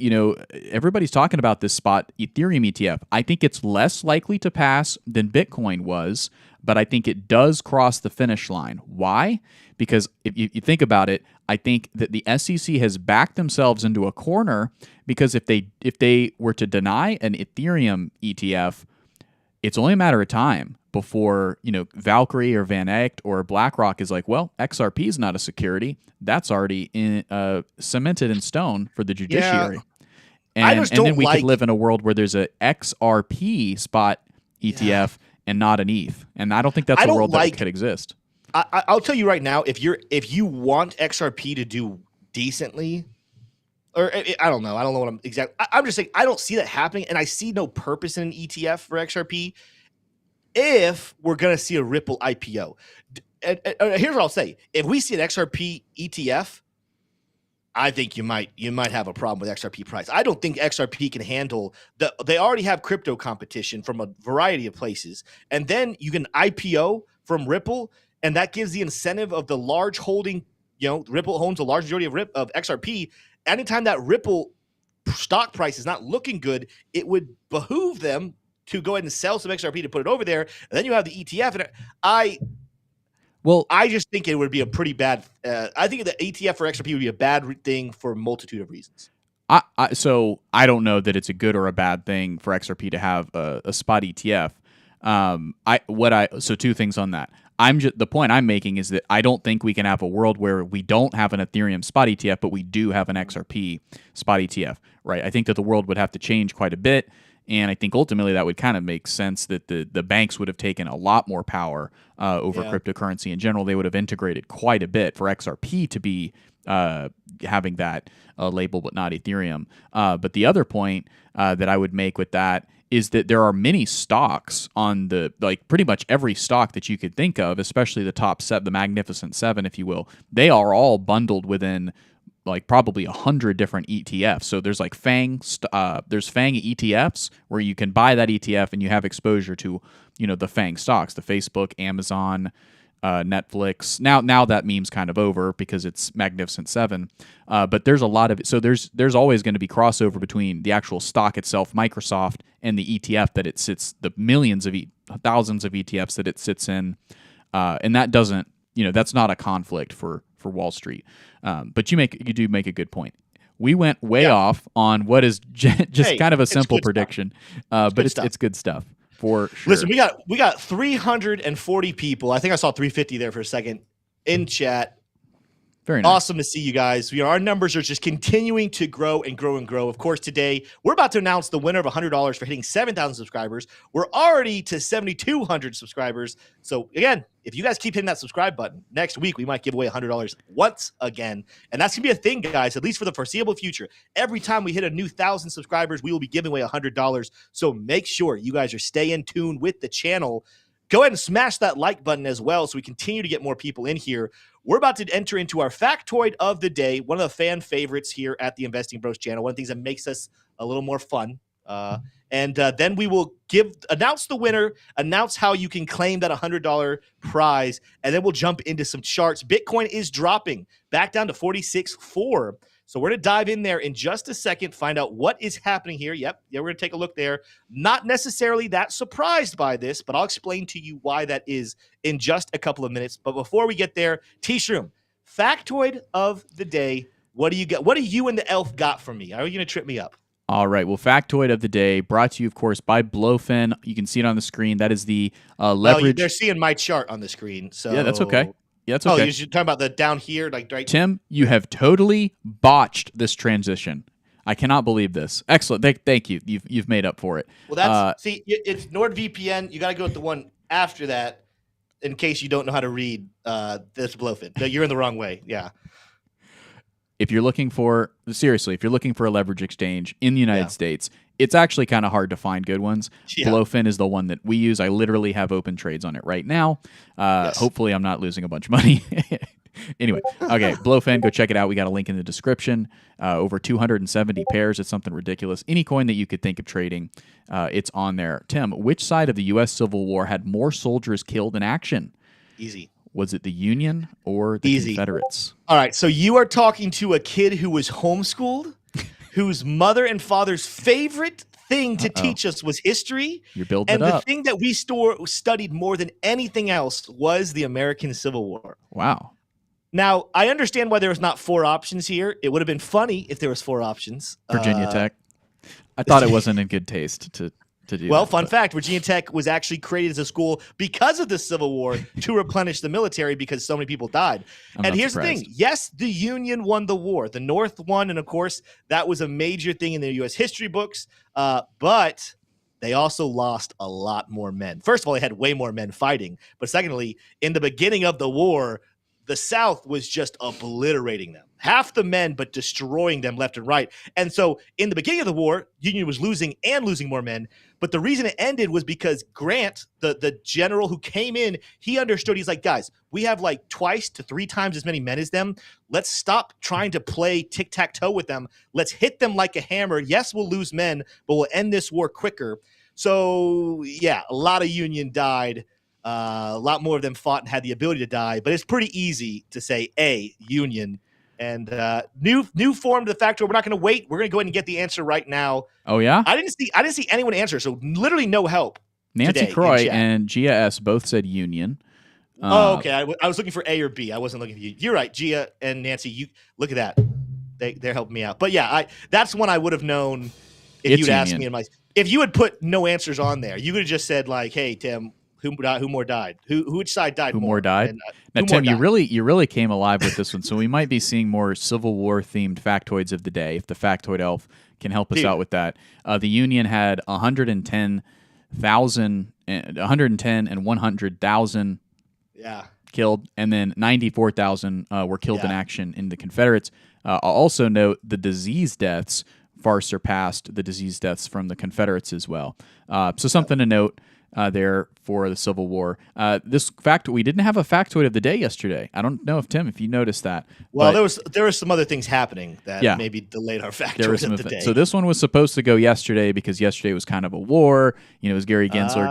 Speaker 2: everybody's talking about this spot Ethereum ETF. I think it's less likely to pass than Bitcoin was, but I think it does cross the finish line. Why? Because if you think about it, I think that the SEC has backed themselves into a corner because if they were to deny an Ethereum ETF, it's only a matter of time before Valkyrie or Van Eyck or BlackRock is like, well, XRP is not a security. That's already cemented in stone for the judiciary.
Speaker 1: Yeah.
Speaker 2: And then we could live in a world where there's a XRP spot ETF and not an ETH. And I don't think that's a world that could exist.
Speaker 1: I'll tell you right now, if you want XRP to do decently, or I don't know what I'm exactly. I'm just saying I don't see that happening, and I see no purpose in an ETF for XRP if we're going to see a Ripple IPO. And here's what I'll say: if we see an XRP ETF, I think you might have a problem with XRP price. I don't think XRP can handle they already have crypto competition from a variety of places, and then you can IPO from Ripple, and that gives the incentive of the large holding. Ripple owns a large majority of XRP. Anytime that Ripple stock price is not looking good, it would behoove them to go ahead and sell some XRP to put it over there. And then you have the ETF, and I just think it would be a pretty bad. I think the ETF for XRP would be a bad thing for a multitude of reasons.
Speaker 2: So I don't know that it's a good or a bad thing for XRP to have a spot ETF. So two things on that. The point I'm making is that I don't think we can have a world where we don't have an Ethereum spot ETF, but we do have an XRP spot ETF, right? I think that the world would have to change quite a bit. And I think ultimately that would kind of make sense that the banks would have taken a lot more power over cryptocurrency in general. They would have integrated quite a bit for XRP to be having that label, but not Ethereum. But the other point that I would make with that is that there are many stocks on pretty much every stock that you could think of, especially the top set, the Magnificent Seven, if you will. They are all bundled within probably 100 different ETFs. So there's there's FANG ETFs where you can buy that ETF and you have exposure to, the FANG stocks, the Facebook, Amazon, Netflix. Now that meme's kind of over because it's Magnificent Seven. But there's a lot of it. So there's always going to be crossover between the actual stock itself, Microsoft, and the ETF that it sits, the thousands of ETFs that it sits in. And that doesn't, that's not a conflict for Wall Street. But you do make a good point. We went way off on what is just kind of a simple prediction, but it's good stuff for sure.
Speaker 1: Listen, we got 340 people. I think I saw 350 there for a second in chat.
Speaker 2: Very nice.
Speaker 1: Awesome to see you guys. Our numbers are just continuing to grow and grow and grow. Of course, today we're about to announce the winner of $100 for hitting 7,000 subscribers. We're already to 7,200 subscribers. So again, if you guys keep hitting that subscribe button, next week we might give away $100 once again. And that's going to be a thing, guys, at least for the foreseeable future. Every time we hit a new 1,000 subscribers, we will be giving away $100. So make sure you guys are staying tuned with the channel. Go ahead and smash that like button as well so we continue to get more people in here. We're about to enter into our factoid of the day, one of the fan favorites here at the Investing Bros channel, one of the things that makes us a little more fun. And then we will announce the winner, announce how you can claim that $100 prize, and then we'll jump into some charts. Bitcoin is dropping back down to 46.4. So we're going to dive in there in just a second, find out what is happening here. Yep, we're going to take a look there. Not necessarily that surprised by this, but I'll explain to you why that is in just a couple of minutes. But before we get there, T-Shroom, factoid of the day. What do you get? What do you and the elf got from me? Are you going to trip me up?
Speaker 2: All right. Well, factoid of the day brought to you, of course, by Blowfin. You can see it on the screen. That is the leverage.
Speaker 1: They're seeing my chart on the screen. So
Speaker 2: yeah, that's okay. Yeah, that's okay.
Speaker 1: Oh, you're talking about the down here, right?
Speaker 2: Tim, you have totally botched this transition. I cannot believe this. Excellent. Thank you. You've made up for it.
Speaker 1: Well, that's it's NordVPN. You got to go with the one after that, in case you don't know how to read this Blowfin. No, you're in the wrong way. Yeah.
Speaker 2: If you're looking for a leverage exchange in the United States, it's actually kind of hard to find good ones. Yeah. Blowfin is the one that we use. I literally have open trades on it right now. Hopefully I'm not losing a bunch of money. Anyway, okay, Blowfin, go check it out. We got a link in the description. Over 270 pairs. It's something ridiculous. Any coin that you could think of trading, it's on there. Tim, which side of the U.S. Civil War had more soldiers killed in action?
Speaker 1: Easy.
Speaker 2: Was it the Union or the Confederates?
Speaker 1: All right, so you are talking to a kid who was homeschooled, whose mother and father's favorite thing to teach us was history.
Speaker 2: You're building
Speaker 1: and
Speaker 2: it up.
Speaker 1: And the thing that we studied more than anything else was the American Civil War.
Speaker 2: Wow.
Speaker 1: Now, I understand why there was not 4 options here. It would have been funny if there was 4 options.
Speaker 2: Virginia Tech. I thought it wasn't in good taste to do
Speaker 1: well,
Speaker 2: that,
Speaker 1: fun fact, Virginia Tech was actually created as a school because of the Civil War to replenish the military because so many people died. And here's the thing. Yes, the Union won the war. The North won, and of course, that was a major thing in the U.S. history books. But they also lost a lot more men. First of all, they had way more men fighting. But secondly, in the beginning of the war, the South was just obliterating them. Half the men, but destroying them left and right. And so in the beginning of the war, Union was losing more men. But the reason it ended was because Grant, the general who came in, he understood. He's like, guys, we have like 2 to 3 times as many men as them. Let's stop trying to play tic-tac-toe with them. Let's hit them like a hammer. Yes, we'll lose men, but we'll end this war quicker. So, yeah, a lot of Union died. A lot more of them fought and had the ability to die, but it's pretty easy to say Union. And new form to the factor. We're not going to wait. We're going to go ahead and get the answer right now.
Speaker 2: Oh yeah,
Speaker 1: I didn't see anyone answer, so literally no help.
Speaker 2: Nancy Croy and Gia S both said Union.
Speaker 1: Okay. I was looking for A or B. I wasn't looking for you. You're right, Gia and Nancy. You look at that. They're helping me out. But yeah, that's one I would have known if you'd asked me. If you had put no answers on there, you could have just said like, "Hey Tim, Who more died? Which side died
Speaker 2: Who
Speaker 1: more?
Speaker 2: more died?
Speaker 1: And,
Speaker 2: Now,
Speaker 1: who more
Speaker 2: Tim,
Speaker 1: died?
Speaker 2: you really came alive with this one. So we might be seeing more Civil War themed factoids of the day if the factoid elf can help us out with that. The Union had 110,000 and 100,000 killed, and then 94,000 were killed in action in the Confederates. I'll also note the disease deaths far surpassed the disease deaths from the Confederates as well. So something to note there for the Civil War. This fact, we didn't have a factoid of the day yesterday. I don't know if Tim, if you noticed that.
Speaker 1: Well, there were some other things happening that maybe delayed our factoid of the day.
Speaker 2: So this one was supposed to go yesterday because yesterday was kind of a war. Is Gary Gensler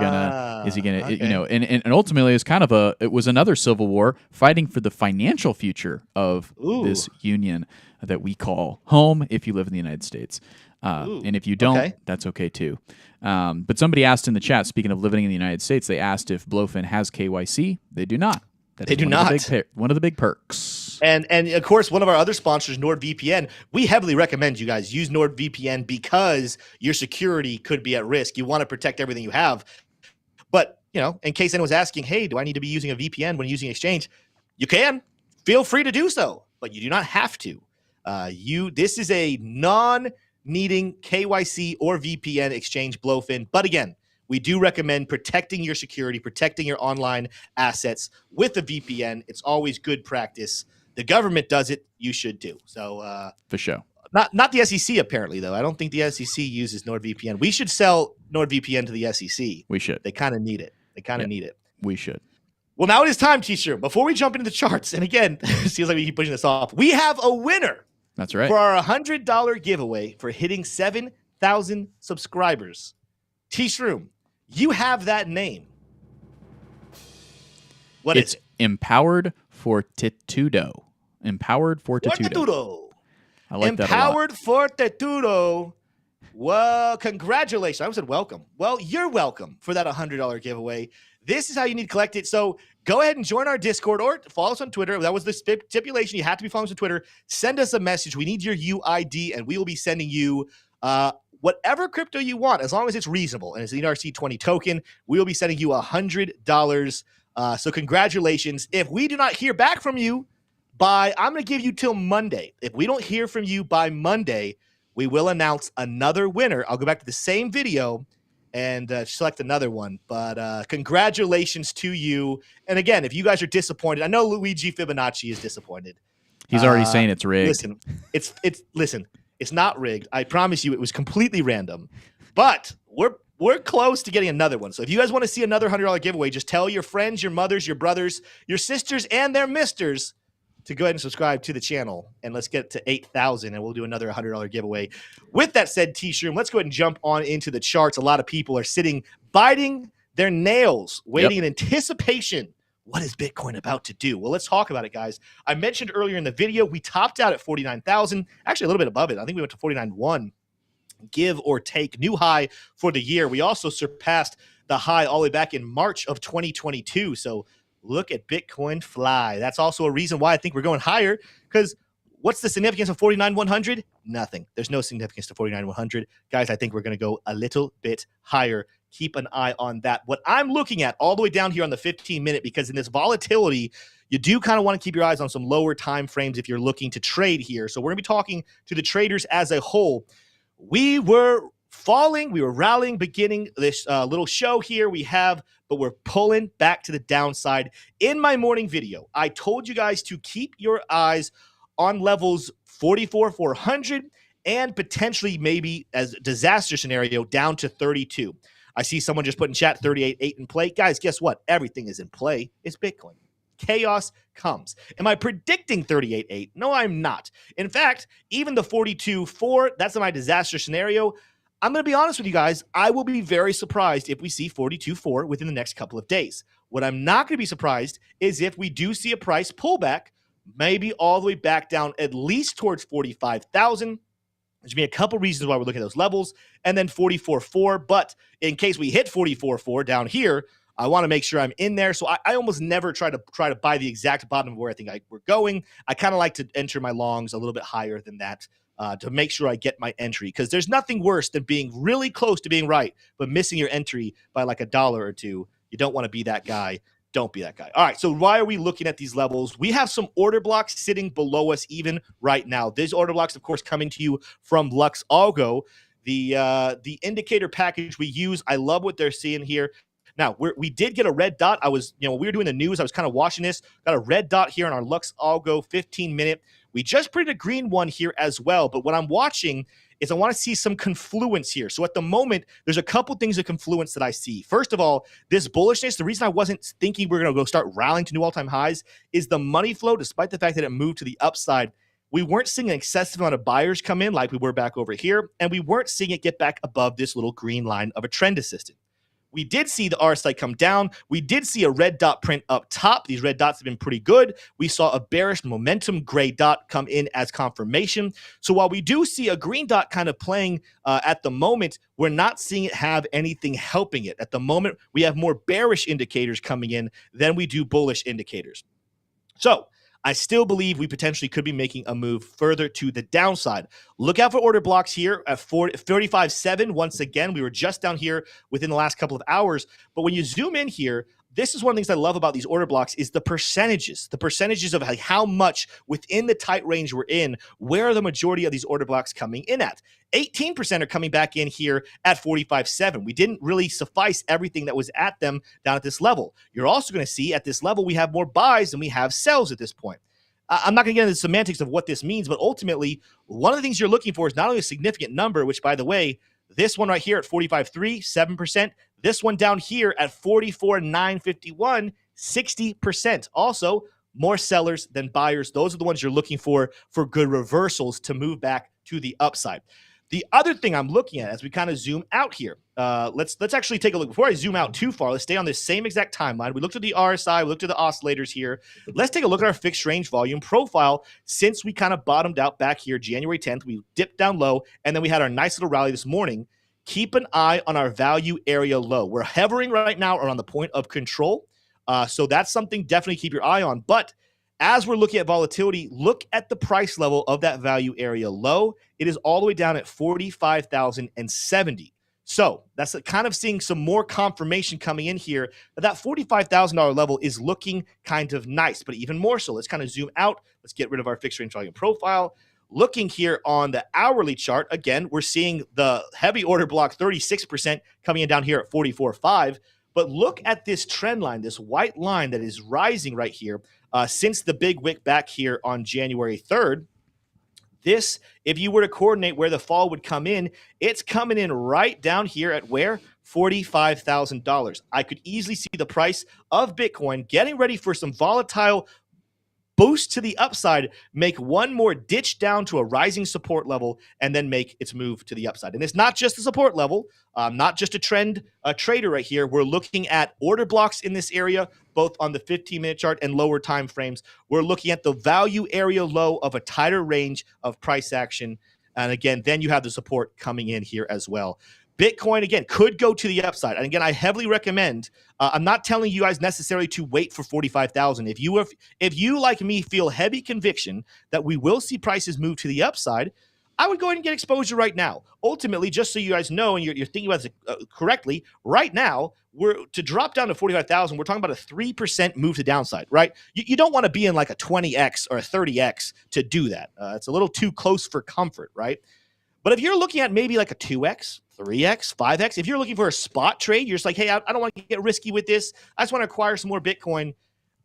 Speaker 2: is he gonna, and ultimately it was another civil war fighting for the financial future of this union that we call home if you live in the United States. And if you don't, that's okay too. But somebody asked in the chat, speaking of living in the United States, they asked if Blowfin has KYC. They do not.
Speaker 1: They do not.
Speaker 2: One of the big perks.
Speaker 1: And of course, one of our other sponsors, NordVPN, we heavily recommend you guys use NordVPN because your security could be at risk. You want to protect everything you have. But, in case anyone's asking, hey, do I need to be using a VPN when using Exchange? You can. Feel free to do so, but you do not have to. This is a non-needing KYC or VPN exchange Blowfin. But again, we do recommend protecting your security, protecting your online assets with a VPN. It's always good practice. The government does it. You should too. So
Speaker 2: for sure.
Speaker 1: Not the SEC apparently though. I don't think the SEC uses NordVPN. We should sell NordVPN to the SEC.
Speaker 2: We should.
Speaker 1: They kind of need it. Need it.
Speaker 2: We should.
Speaker 1: Well, now it is time, T-shirt. Before we jump into the charts, and again, it seems like we keep pushing this off. We have a winner.
Speaker 2: That's right.
Speaker 1: For our $100 giveaway for hitting 7,000 subscribers. T-Shroom, you have that name. What is it?
Speaker 2: Empowered Fortitudo. Empowered Fortitudo. I like that a lot.
Speaker 1: Empowered Fortitudo. Well, congratulations. I said welcome. Well, you're welcome for that $100 giveaway. This is how you need to collect it. So go ahead and join our Discord or follow us on Twitter. That was the stipulation. You have to be following us on Twitter. Send us a message. We need your UID, and we will be sending you whatever crypto you want, as long as it's reasonable. And it's an ERC20 token. We will be sending you $100. So congratulations. If we do not hear back from you I'm going to give you till Monday. If we don't hear from you by Monday, we will announce another winner. I'll go back to the same video and select another one. But congratulations to you. And again, if you guys are disappointed, I know Luigi Fibonacci is disappointed.
Speaker 2: He's already saying it's rigged.
Speaker 1: Listen, it's not rigged. I promise you it was completely random. But we're close to getting another one. So if you guys want to see another $100 giveaway, just tell your friends, your mothers, your brothers, your sisters, and their misters to go ahead and subscribe to the channel, and let's get to 8,000, and we'll do another $100 giveaway. With that said, T-Shroom, let's go ahead and jump on into the charts. A lot of people are sitting, biting their nails, waiting in anticipation. What is Bitcoin about to do? Well, let's talk about it, guys. I mentioned earlier in the video, we topped out at 49,000, actually a little bit above it. I think we went to 49.1, give or take, new high for the year. We also surpassed the high all the way back in March of 2022, so look at Bitcoin fly. That's also a reason why I think we're going higher, because what's the significance of 49,100? Nothing. There's no significance to 49,100. Guys, I think we're going to go a little bit higher. Keep an eye on that. What I'm looking at all the way down here on the 15-minute, because in this volatility, you do kind of want to keep your eyes on some lower time frames if you're looking to trade here. So we're going to be talking to the traders as a whole. We were falling, we were rallying, beginning this little show here but we're pulling back to the downside. In my morning video, I told you guys to keep your eyes on levels 44,400 and potentially maybe, as a disaster scenario, down to 32. I see someone just put in chat 38.8 in play. Guys, guess what? Everything is in play. It's Bitcoin. Chaos comes. Am I predicting 38.8? No, I'm not. In fact, even the 42.4, that's my disaster scenario. I'm going to be honest with you guys. I will be very surprised if we see 42.4 within the next couple of days. What I'm not going to be surprised is if we do see a price pullback, maybe all the way back down at least towards 45,000. There's going to be a couple reasons why we're looking at those levels, and then 44.4. But in case we hit 44.4 down here, I want to make sure I'm in there. So I almost never try to buy the exact bottom of where I think we're going. I kind of like to enter my longs a little bit higher than that. To make sure I get my entry, because there's nothing worse than being really close to being right, but missing your entry by like $1 or $2. You don't want to be that guy. Don't be that guy. All right, so why are we looking at these levels? We have some order blocks sitting below us even right now. These order blocks, of course, coming to you from Lux ALGO, the indicator package we use. I love what they're seeing here. Now, we did get a red dot. I was, we were doing the news. I was kind of watching this. Got a red dot here on our Lux ALGO 15-minute. We just printed a green one here as well. But what I'm watching is I want to see some confluence here. So at the moment, there's a couple things of confluence that I see. First of all, this bullishness, the reason I wasn't thinking we're going to go start rallying to new all-time highs is the money flow, despite the fact that it moved to the upside. We weren't seeing an excessive amount of buyers come in like we were back over here, and we weren't seeing it get back above this little green line of a trend assistant. We did see the RSI come down. We did see a red dot print up top. These red dots have been pretty good. We saw a bearish momentum gray dot come in as confirmation. So while we do see a green dot kind of playing at the moment, we're not seeing it have anything helping it. At the moment, we have more bearish indicators coming in than we do bullish indicators. So I still believe we potentially could be making a move further to the downside. Look out for order blocks here at 35.7. Once again, we were just down here within the last couple of hours. But when you zoom in here, this is one of the things I love about these order blocks is the percentages of how much within the tight range we're in, where are the majority of these order blocks coming in at. 18% are coming back in here at 45.7. We didn't really suffice everything that was at them down at this level. You're also going to see at this level, we have more buys than we have sells at this point. I'm not going to get into the semantics of what this means, but ultimately, one of the things you're looking for is not only a significant number, which, by the way, this one right here at 45.3, 7%. This one down here at 44.951, 60%. Also, more sellers than buyers. Those are the ones you're looking for good reversals to move back to the upside. The other thing I'm looking at as we kind of zoom out here, let's actually take a look. Before I zoom out too far, let's stay on this same exact timeline. We looked at the RSI, we looked at the oscillators here. Let's take a look at our fixed range volume profile. Since we kind of bottomed out back here January 10th, we dipped down low, and then we had our nice little rally this morning. Keep an eye on our value area low. We're hovering right now around the point of control. So that's something definitely keep your eye on. But as we're looking at volatility, look at the price level of that value area low. It is all the way down at 45,070. So that's kind of seeing some more confirmation coming in here that $45,000 level is looking kind of nice, but even more so. Let's kind of zoom out. Let's get rid of our fixed range volume profile. Looking here on the hourly chart, again, we're seeing the heavy order block 36% coming in down here at 44.5. But look at this trend line, this white line that is rising right here since the big wick back here on January 3rd. This, if you were to coordinate where the fall would come in, it's coming in right down here at where? $45,000. I could easily see the price of Bitcoin getting ready for some volatile boost to the upside, make one more ditch down to a rising support level, and then make its move to the upside. And it's not just a support level, not just a trend trader right here. We're looking at order blocks in this area, both on the 15-minute chart and lower time frames. We're looking at the value area low of a tighter range of price action. And again, then you have the support coming in here as well. Bitcoin, again, could go to the upside. And again, I heavily recommend, I'm not telling you guys necessarily to wait for 45,000. If you, like me, feel heavy conviction that we will see prices move to the upside, I would go ahead and get exposure right now. Ultimately, just so you guys know, and you're thinking about this correctly, right now, to drop down to 45,000, we're talking about a 3% move to downside, right? You don't want to be in like a 20x or a 30x to do that. It's a little too close for comfort, right? But if you're looking at maybe like a 2x, 3x, 5x, if you're looking for a spot trade, you're just like, hey, I don't want to get risky with this. I just want to acquire some more Bitcoin.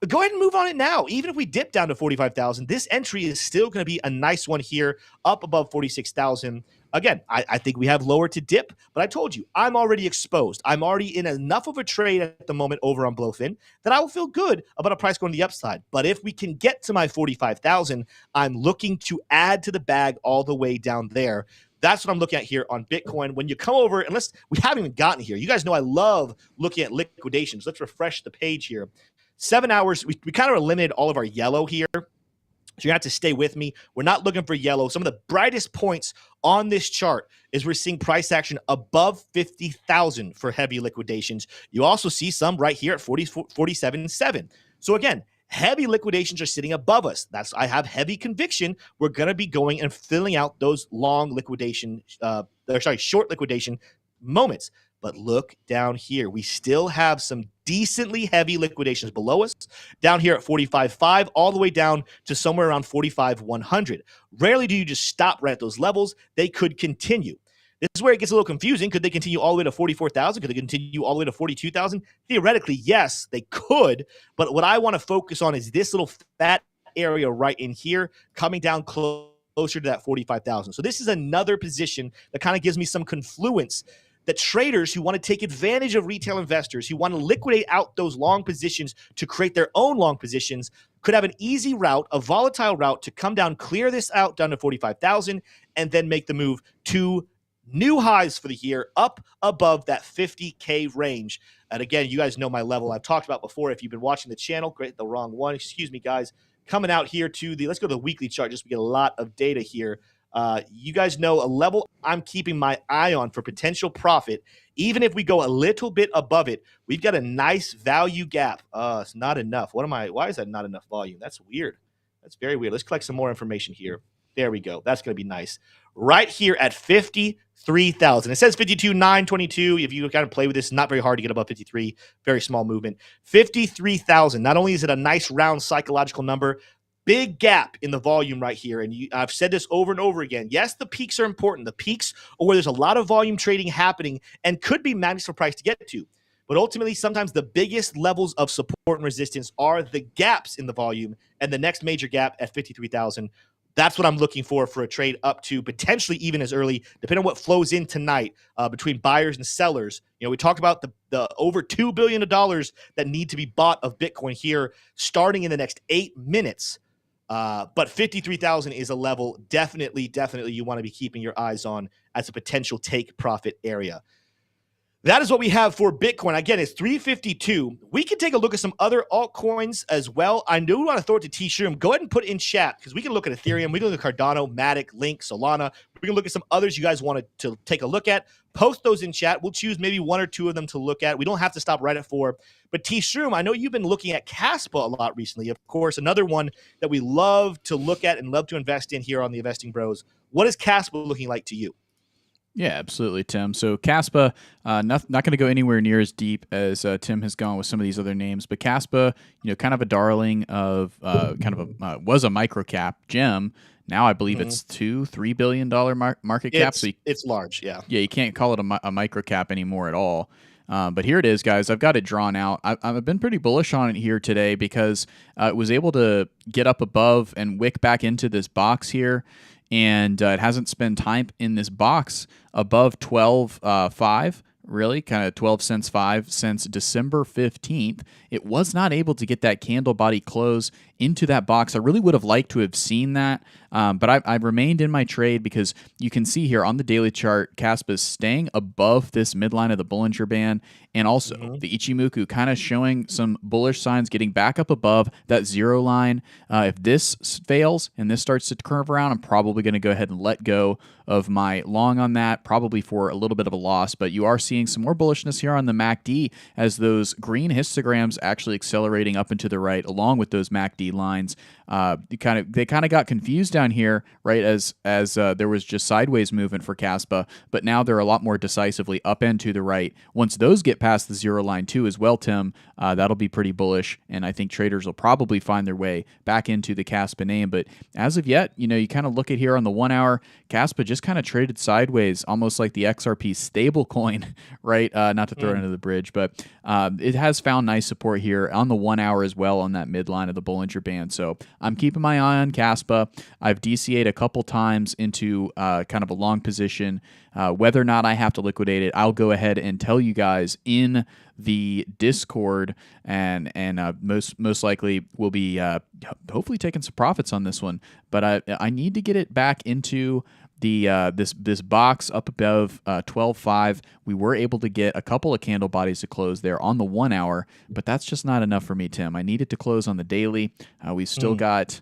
Speaker 1: Go ahead and move on it now. Even if we dip down to 45,000, this entry is still going to be a nice one here up above 46,000. Again, I think we have lower to dip, but I told you, I'm already exposed. I'm already in enough of a trade at the moment over on Blowfin that I will feel good about a price going to the upside. But if we can get to my 45,000, I'm looking to add to the bag all the way down there. That's what I'm looking at here on Bitcoin. When you come over, and we haven't even gotten here. You guys know I love looking at liquidations. Let's refresh the page here. 7 hours, we kind of eliminated all of our yellow here. So you have to stay with me. We're not looking for yellow. Some of the brightest points on this chart is we're seeing price action above 50,000 for heavy liquidations. You also see some right here at 47.7. So again, heavy liquidations are sitting above us. I have heavy conviction. We're going to be going and filling out those long liquidation, short liquidation moments. But look down here. We still have some decently heavy liquidations below us, down here at 45.5, all the way down to somewhere around 45.100. Rarely do you just stop right at those levels. They could continue. This is where it gets a little confusing. Could they continue all the way to 44,000? Could they continue all the way to 42,000? Theoretically, yes, they could. But what I want to focus on is this little fat area right in here, coming down closer to that 45,000. So this is another position that kind of gives me some confluence that traders who want to take advantage of retail investors, who want to liquidate out those long positions to create their own long positions, could have an easy route, a volatile route to come down, clear this out down to 45,000, and then make the move to new highs for the year, up above that 50K range. And again, you guys know my level I've talked about before. If you've been watching the channel, great, the wrong one. Excuse me, guys. Coming out here to let's go to the weekly chart just to get a lot of data here. You guys know a level I'm keeping my eye on for potential profit. Even if we go a little bit above it, we've got a nice value gap. It's not enough. Why is that not enough volume? That's weird. That's very weird. Let's collect some more information here. There we go. That's going to be nice. Right here at 53,000. It says 52,922. If you kind of play with this, not very hard to get above 53. Very small movement. 53,000. Not only is it a nice round psychological number, big gap in the volume right here. And I've said this over and over again. Yes, the peaks are important. The peaks are where there's a lot of volume trading happening and could be magnets for price to get to. But ultimately, sometimes the biggest levels of support and resistance are the gaps in the volume, and the next major gap at 53,000. That's what I'm looking for a trade up to potentially even as early, depending on what flows in tonight between buyers and sellers. You know, we talk about the over $2 billion that need to be bought of Bitcoin here starting in the next 8 minutes. But 53,000 is a level definitely you want to be keeping your eyes on as a potential take profit area. That is what we have for Bitcoin. Again, it's 352. We can take a look at some other altcoins as well. I do want to throw it to T-Shroom. Go ahead and put in chat because we can look at Ethereum. We can look at Cardano, Matic, Link, Solana. We can look at some others you guys wanted to take a look at. Post those in chat. We'll choose maybe one or two of them to look at. We don't have to stop right at 4. But T-Shroom, I know you've been looking at Caspa a lot recently. Of course, another one that we love to look at and love to invest in here on the Investing Bros. What is Caspa looking like to you?
Speaker 2: Yeah, absolutely, Tim. So Caspa, not going to go anywhere near as deep as Tim has gone with some of these other names, but Caspa, kind of a darling of was a micro cap gem. Now I believe it's $2-3 billion market cap. So
Speaker 1: it's large, yeah.
Speaker 2: Yeah, you can't call it a micro cap anymore at all. But here it is, guys. I've got it drawn out. I've been pretty bullish on it here today because it was able to get up above and wick back into this box here. And it hasn't spent time in this box above 12.5, really, kind of 12 cents 5 since December 15th. It was not able to get that candle body close into that box. I really would have liked to have seen that, but I've remained in my trade because you can see here on the daily chart, Caspa is staying above this midline of the Bollinger Band, and also the Ichimoku kind of showing some bullish signs, getting back up above that zero line. If this fails and this starts to curve around, I'm probably going to go ahead and let go of my long on that, probably for a little bit of a loss, but you are seeing some more bullishness here on the MACD as those green histograms actually accelerating up and to the right along with those MACD lines. They kind of got confused down here, right, as there was just sideways movement for Caspa, but now they're a lot more decisively up and to the right. Once those get past the zero line too as well, Tim, that'll be pretty bullish, and I think traders will probably find their way back into the Caspa name. But as of yet, you kind of look at here on the 1 hour, Caspa just kind of traded sideways, almost like the XRP stable coin, right? Not to throw it into the bridge, but it has found nice support here on the 1 hour as well on that midline of the Bollinger Band. So I'm keeping my eye on Caspa. I've DCA'd a couple times into kind of a long position. Whether or not I have to liquidate it, I'll go ahead and tell you guys in the Discord, and most likely we'll be hopefully taking some profits on this one. But I need to get it back into the this box up above 12.5. We were able to get a couple of candle bodies to close there on the 1 hour, but that's just not enough for me, Tim. I need it to close on the daily. We still got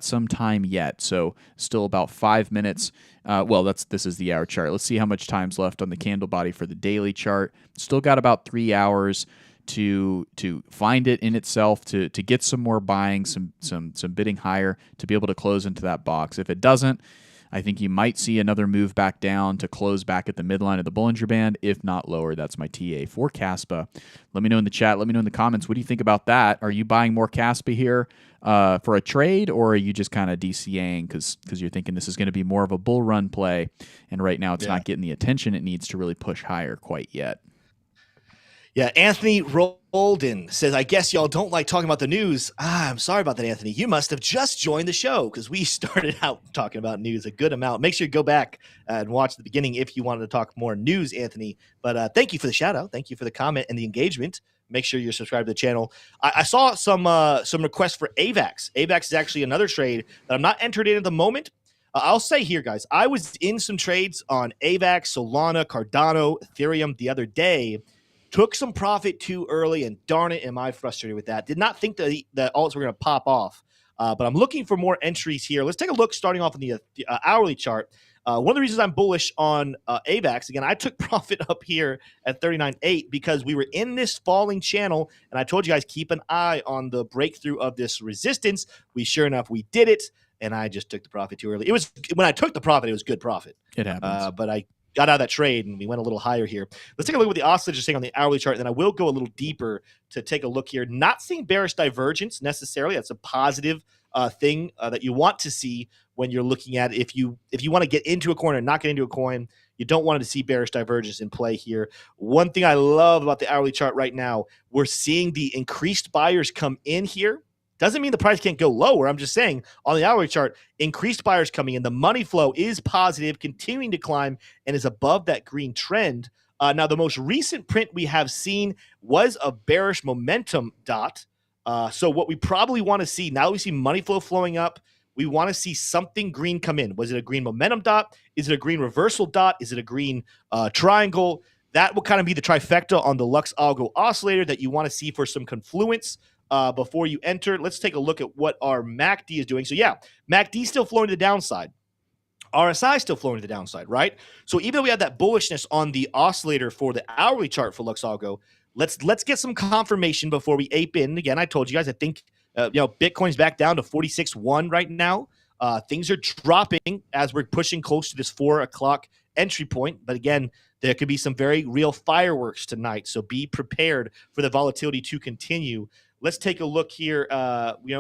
Speaker 2: some time yet, so still about 5 minutes. This is the hour chart. Let's see how much time's left on the candle body for the daily chart. Still got about 3 hours to find it in itself, to get some more buying, some bidding higher to be able to close into that box. If it doesn't, I think you might see another move back down to close back at the midline of the Bollinger Band, if not lower. That's my TA for Caspa. Let me know in the chat. Let me know in the comments. What do you think about that? Are you buying more Caspa here for a trade, or are you just kind of DCAing because you're thinking this is going to be more of a bull run play, and right now it's not getting the attention it needs to really push higher quite yet?
Speaker 1: Yeah, Anthony Rolden says, I guess y'all don't like talking about the news. I'm sorry about that, Anthony. You must have just joined the show because we started out talking about news a good amount. Make sure you go back and watch the beginning if you wanted to talk more news, Anthony. But thank you for the shout out. Thank you for the comment and the engagement. Make sure you're subscribed to the channel. I saw some requests for AVAX. AVAX is actually another trade that I'm not entered in at the moment. I'll say here, guys, I was in some trades on AVAX, Solana, Cardano, Ethereum the other day. Took some profit too early, and darn it, am I frustrated with that. Did not think that the alts were going to pop off, but I'm looking for more entries here. Let's take a look starting off on the hourly chart. One of the reasons I'm bullish on AVAX, again, I took profit up here at 39.8 because we were in this falling channel, and I told you guys keep an eye on the breakthrough of this resistance. Sure enough, we did it, and I just took the profit too early. It was when I took the profit, it was good profit.
Speaker 2: It happens.
Speaker 1: But I got out of that trade and we went a little higher here. Let's take a look at what the oscillator is saying on the hourly chart, and then I will go a little deeper to take a look here. Not seeing bearish divergence necessarily. That's a positive thing that you want to see when you're looking at if you want to get into a coin or not get into a coin. You don't want to see bearish divergence in play here. One thing I love about the hourly chart right now, we're seeing the increased buyers come in here. Doesn't mean the price can't go lower. I'm just saying on the hourly chart, increased buyers coming in. The money flow is positive, continuing to climb, and is above that green trend. Now, the most recent print we have seen was a bearish momentum dot. So what we probably want to see, now that we see money flow flowing up, we want to see something green come in. Was it a green momentum dot? Is it a green reversal dot? Is it a green triangle? That will kind of be the trifecta on the Lux Algo oscillator that you want to see for some confluence. Before you enter, let's take a look at what our MACD is doing. So yeah, MACD still flowing to the downside. RSI still flowing to the downside, right? So even though we have that bullishness on the oscillator for the hourly chart for Lux Algo, let's get some confirmation before we ape in. Again, I told you guys, I think Bitcoin's back down to 46.1 right now. Things are dropping as we're pushing close to this 4 o'clock entry point. But again, there could be some very real fireworks tonight. So be prepared for the volatility to continue. Let's take a look here.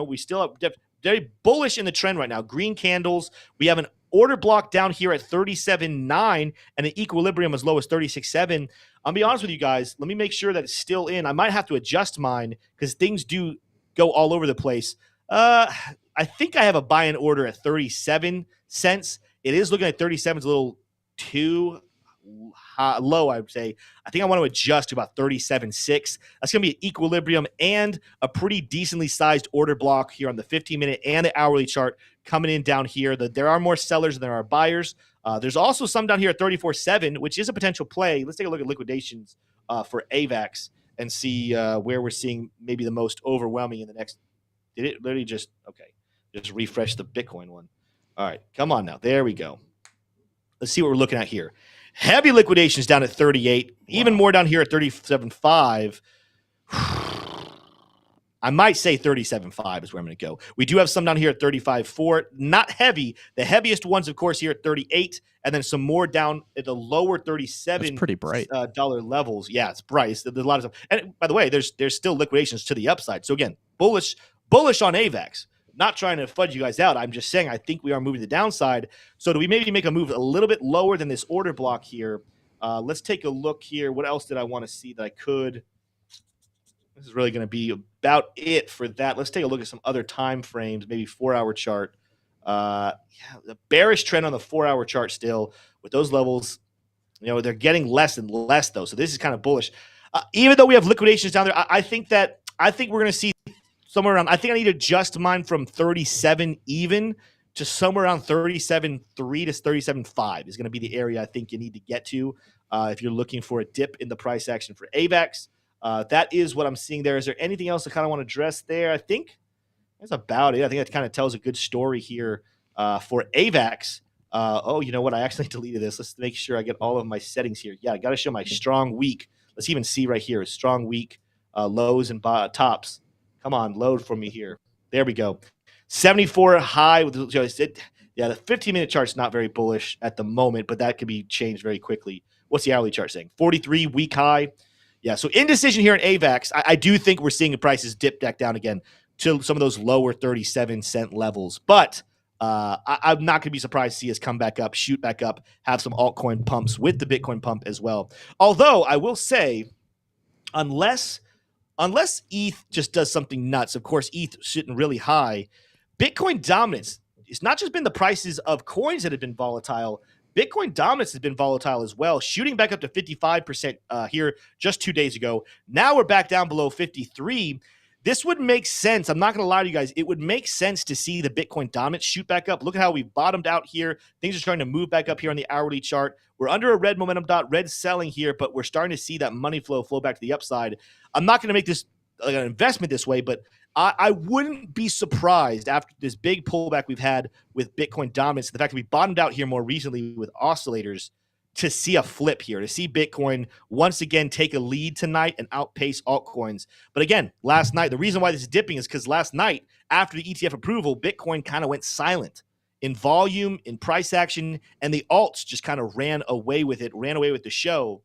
Speaker 1: We still have very bullish in the trend right now. Green candles. We have an order block down here at 37.9 and an equilibrium as low as 36.7. I'll be honest with you guys. Let me make sure that it's still in. I might have to adjust mine because things do go all over the place. I think I have a buy-in order at 37 cents. It is looking at 37. It's a little too low, I would say. I think I want to adjust to about 37.6. That's going to be an equilibrium and a pretty decently sized order block here on the 15-minute and the hourly chart coming in down here. There are more sellers than there are buyers. There's also some down here at 34.7, which is a potential play. Let's take a look at liquidations for AVAX and see where we're seeing maybe the most overwhelming in the next. Did it literally just refresh the Bitcoin one? All right, come on now. There we go. Let's see what we're looking at here. Heavy liquidations down at 38, even more down here at 37.5. I might say 37.5 is where I'm going to go. We do have some down here at 35.4. Not heavy. The heaviest ones, of course, here at 38, and then some more down at the lower 37.
Speaker 2: That's pretty bright.
Speaker 1: Dollar levels. Yeah, it's bright. There's a lot of stuff. And by the way, there's still liquidations to the upside. So again, bullish on AVAX. Not trying to fudge you guys out. I'm just saying I think we are moving to the downside. So do we maybe make a move a little bit lower than this order block here? Let's take a look here. What else did I want to see that I could? This is really going to be about it for that. Let's take a look at some other time frames, maybe 4-hour chart. The bearish trend on the 4-hour chart still with those levels. They're getting less and less though. So this is kind of bullish. Even though we have liquidations down there, I think we're going to see somewhere around, I think I need to adjust mine from 37 even to somewhere around 37.3 to 37.5 is going to be the area I think you need to get to if you're looking for a dip in the price action for AVAX. That is what I'm seeing there. Is there anything else I kind of want to address there? I think that's about it. I think that kind of tells a good story here for AVAX. You know what? I actually deleted this. Let's make sure I get all of my settings here. Yeah, I got to show my strong, weak. Let's even see right here. Strong, weak, lows and tops. Come on, load for me here. There we go. 74 high. It Yeah, the 15-minute chart's not very bullish at the moment, but that could be changed very quickly. What's the hourly chart saying? 43 week high. Yeah, so indecision here in AVAX. I do think we're seeing the prices dip back down again to some of those lower 37-cent levels. But I'm not going to be surprised to see us come back up, shoot back up, have some altcoin pumps with the Bitcoin pump as well. Although I will say, unless ETH just does something nuts, of course, ETH sitting really high, Bitcoin dominance, it's not just been the prices of coins that have been volatile. Bitcoin dominance has been volatile as well, shooting back up to 55% here just 2 days ago. Now we're back down below 53. This would make sense. I'm not going to lie to you guys. It would make sense to see the Bitcoin dominance shoot back up. Look at how we've bottomed out here. Things are starting to move back up here on the hourly chart. We're under a red momentum dot, red selling here, but we're starting to see that money flow back to the upside. I'm not going to make this like an investment this way, but I wouldn't be surprised after this big pullback we've had with Bitcoin dominance, the fact that we bottomed out here more recently with oscillators, to see a flip here, to see Bitcoin once again take a lead tonight and outpace altcoins. But again, last night, the reason why this is dipping is because last night, after the ETF approval, Bitcoin kind of went silent in volume, in price action, and the alts just kind of ran away with the show.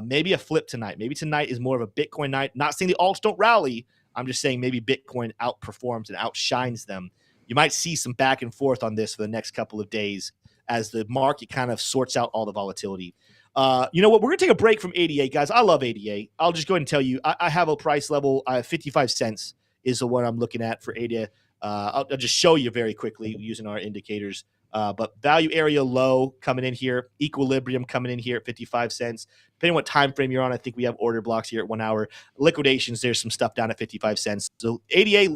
Speaker 1: Maybe a flip tonight. Maybe tonight is more of a Bitcoin night. Not saying the alts don't rally. I'm just saying maybe Bitcoin outperforms and outshines them. You might see some back and forth on this for the next couple of days as the market kind of sorts out all the volatility. You know what? We're going to take a break from ADA, guys. I love ADA. I'll just go ahead and tell you, I have a price level. 55 cents is the one I'm looking at for ADA. I'll just show you very quickly using our indicators. But value area low coming in here, equilibrium coming in here at 55 cents. Depending on what time frame you're on, I think we have order blocks here at 1 hour. Liquidations, there's some stuff down at 55 cents. So ADA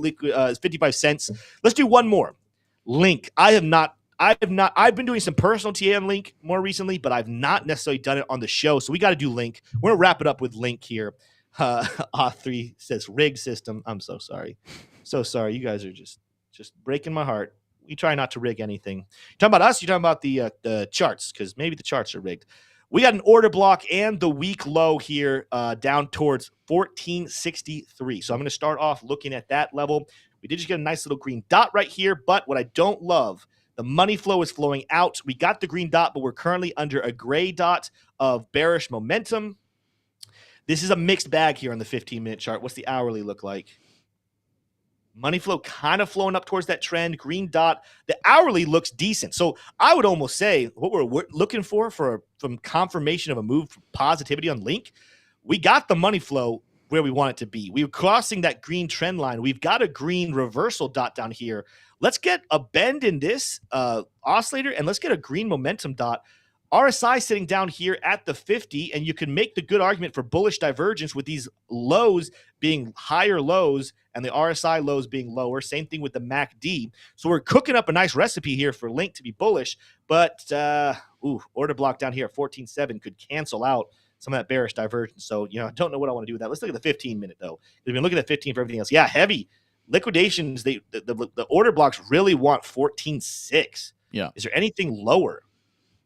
Speaker 1: is 55 cents. Let's do one more. Link. I've been doing some personal TA on Link more recently, but I've not necessarily done it on the show. So we got to do Link. We're going to wrap it up with Link here. Auth3 says rig system. I'm so sorry. So sorry. You guys are just breaking my heart. We try not to rig anything. You're talking about us? You're talking about the charts, because maybe the charts are rigged. We got an order block and the week low here down towards 1463. So I'm going to start off looking at that level. We did just get a nice little green dot right here, but what I don't love, the money flow is flowing out. We got the green dot, but we're currently under a gray dot of bearish momentum. This is a mixed bag here on the 15-minute chart. What's the hourly look like? Money flow kind of flowing up towards that trend. Green dot. The hourly looks decent. So I would almost say what we're looking for from confirmation of a move for positivity on Link, we got the money flow where we want it to be. We were crossing that green trend line. We've got a green reversal dot down here. Let's get a bend in this oscillator, and let's get a green momentum dot. RSI sitting down here at the 50, and you can make the good argument for bullish divergence with these lows being higher lows and the RSI lows being lower. Same thing with the MACD. So we're cooking up a nice recipe here for Link to be bullish, but order block down here at 14.7 could cancel out some of that bearish divergence. So, I don't know what I want to do with that. Let's look at the 15-minute, though. We've been looking at 15 for everything else. Yeah, heavy. Liquidations, the order blocks really want 14.6.
Speaker 2: Yeah.
Speaker 1: Is there anything lower?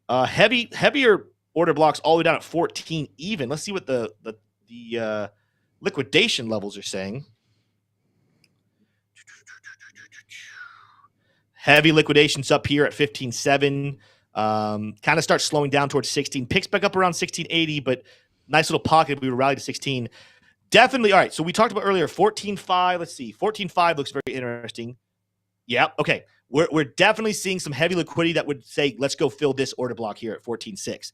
Speaker 1: Heavier order blocks all the way down at 14 even. Let's see what the liquidation levels are saying. Heavy liquidations up here at 15.7. Kind of starts slowing down towards 16. Picks back up around 16.80, but nice little pocket. We would rally to 16. Definitely. All right. So we talked about earlier 14.5. Let's see. 14.5 looks very interesting. Yeah. Okay. We're definitely seeing some heavy liquidity that would say, let's go fill this order block here at 14.6.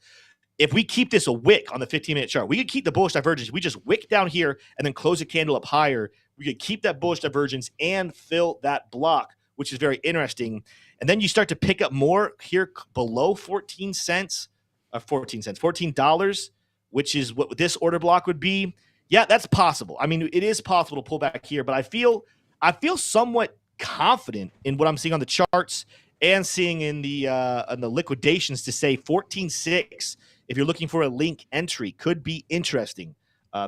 Speaker 1: If we keep this a wick on the 15-minute chart, we could keep the bullish divergence. We just wick down here and then close a candle up higher. We could keep that bullish divergence and fill that block, which is very interesting. And then you start to pick up more here below 14 cents, $14, which is what this order block would be. Yeah, that's possible. I mean, it is possible to pull back here, but I feel somewhat confident in what I'm seeing on the charts and seeing in the liquidations to say 14.6. If you're looking for a Link entry, could be interesting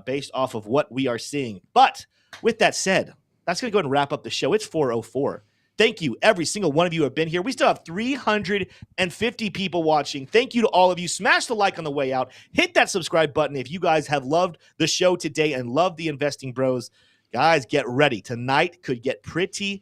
Speaker 1: based off of what we are seeing. But with that said, that's going to go ahead and wrap up the show. It's 4:04. Thank you, every single one of you who have been here. We still have 350 people watching. Thank you to all of you. Smash the like on the way out. Hit that subscribe button if you guys have loved the show today and love the Investing Bros. Guys, get ready. Tonight could get pretty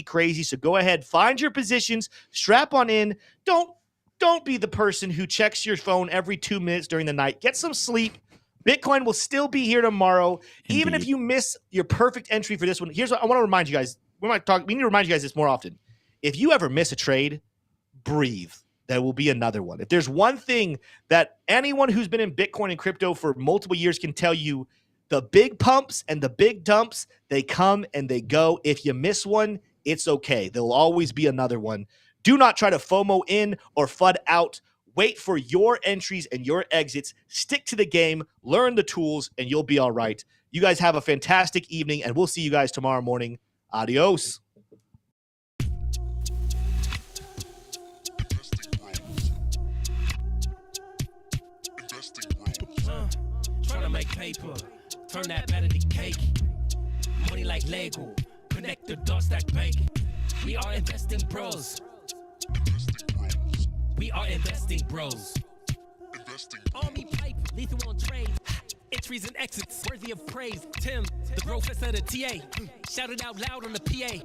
Speaker 1: crazy. So go ahead, find your positions, strap on in. Don't be the person who checks your phone every 2 minutes during the night. Get some sleep. Bitcoin will still be here tomorrow.
Speaker 2: Indeed.
Speaker 1: Even if you miss your perfect entry for this one, here's what I want to remind you guys. We need to remind you guys this more often. If you ever miss a trade, breathe. There will be another one. If there's one thing that anyone who's been in Bitcoin and crypto for multiple years can tell you, the big pumps and the big dumps, they come and they go. If you miss one, it's okay. There'll always be another one. Do not try to FOMO in or FUD out. Wait for your entries and your exits. Stick to the game, learn the tools, and you'll be all right. You guys have a fantastic evening, and we'll see you guys tomorrow morning. Adios.
Speaker 4: Trying to make paper, turn that better to cake. Money like Lego, connect the dots, stack bank. We are investing bros. We are investing bros. Army pipe, lethal on trade. Entries and exits, worthy of praise. Tim, the professor of the TA. Shout it out loud on the PA.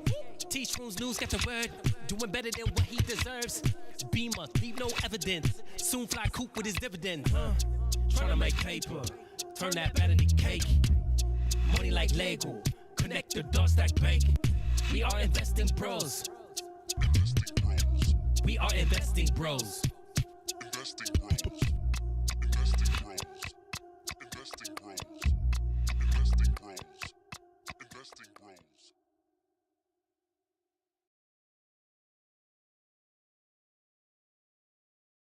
Speaker 4: Teach Rooms News, got the word. Doing better than what he deserves. Beamer, leave no evidence. Soon fly coop with his dividend. Trying to make paper, turn that better to cake. Money like Lego, connect the dots, stack bank. We are investing bros. We are investing bros.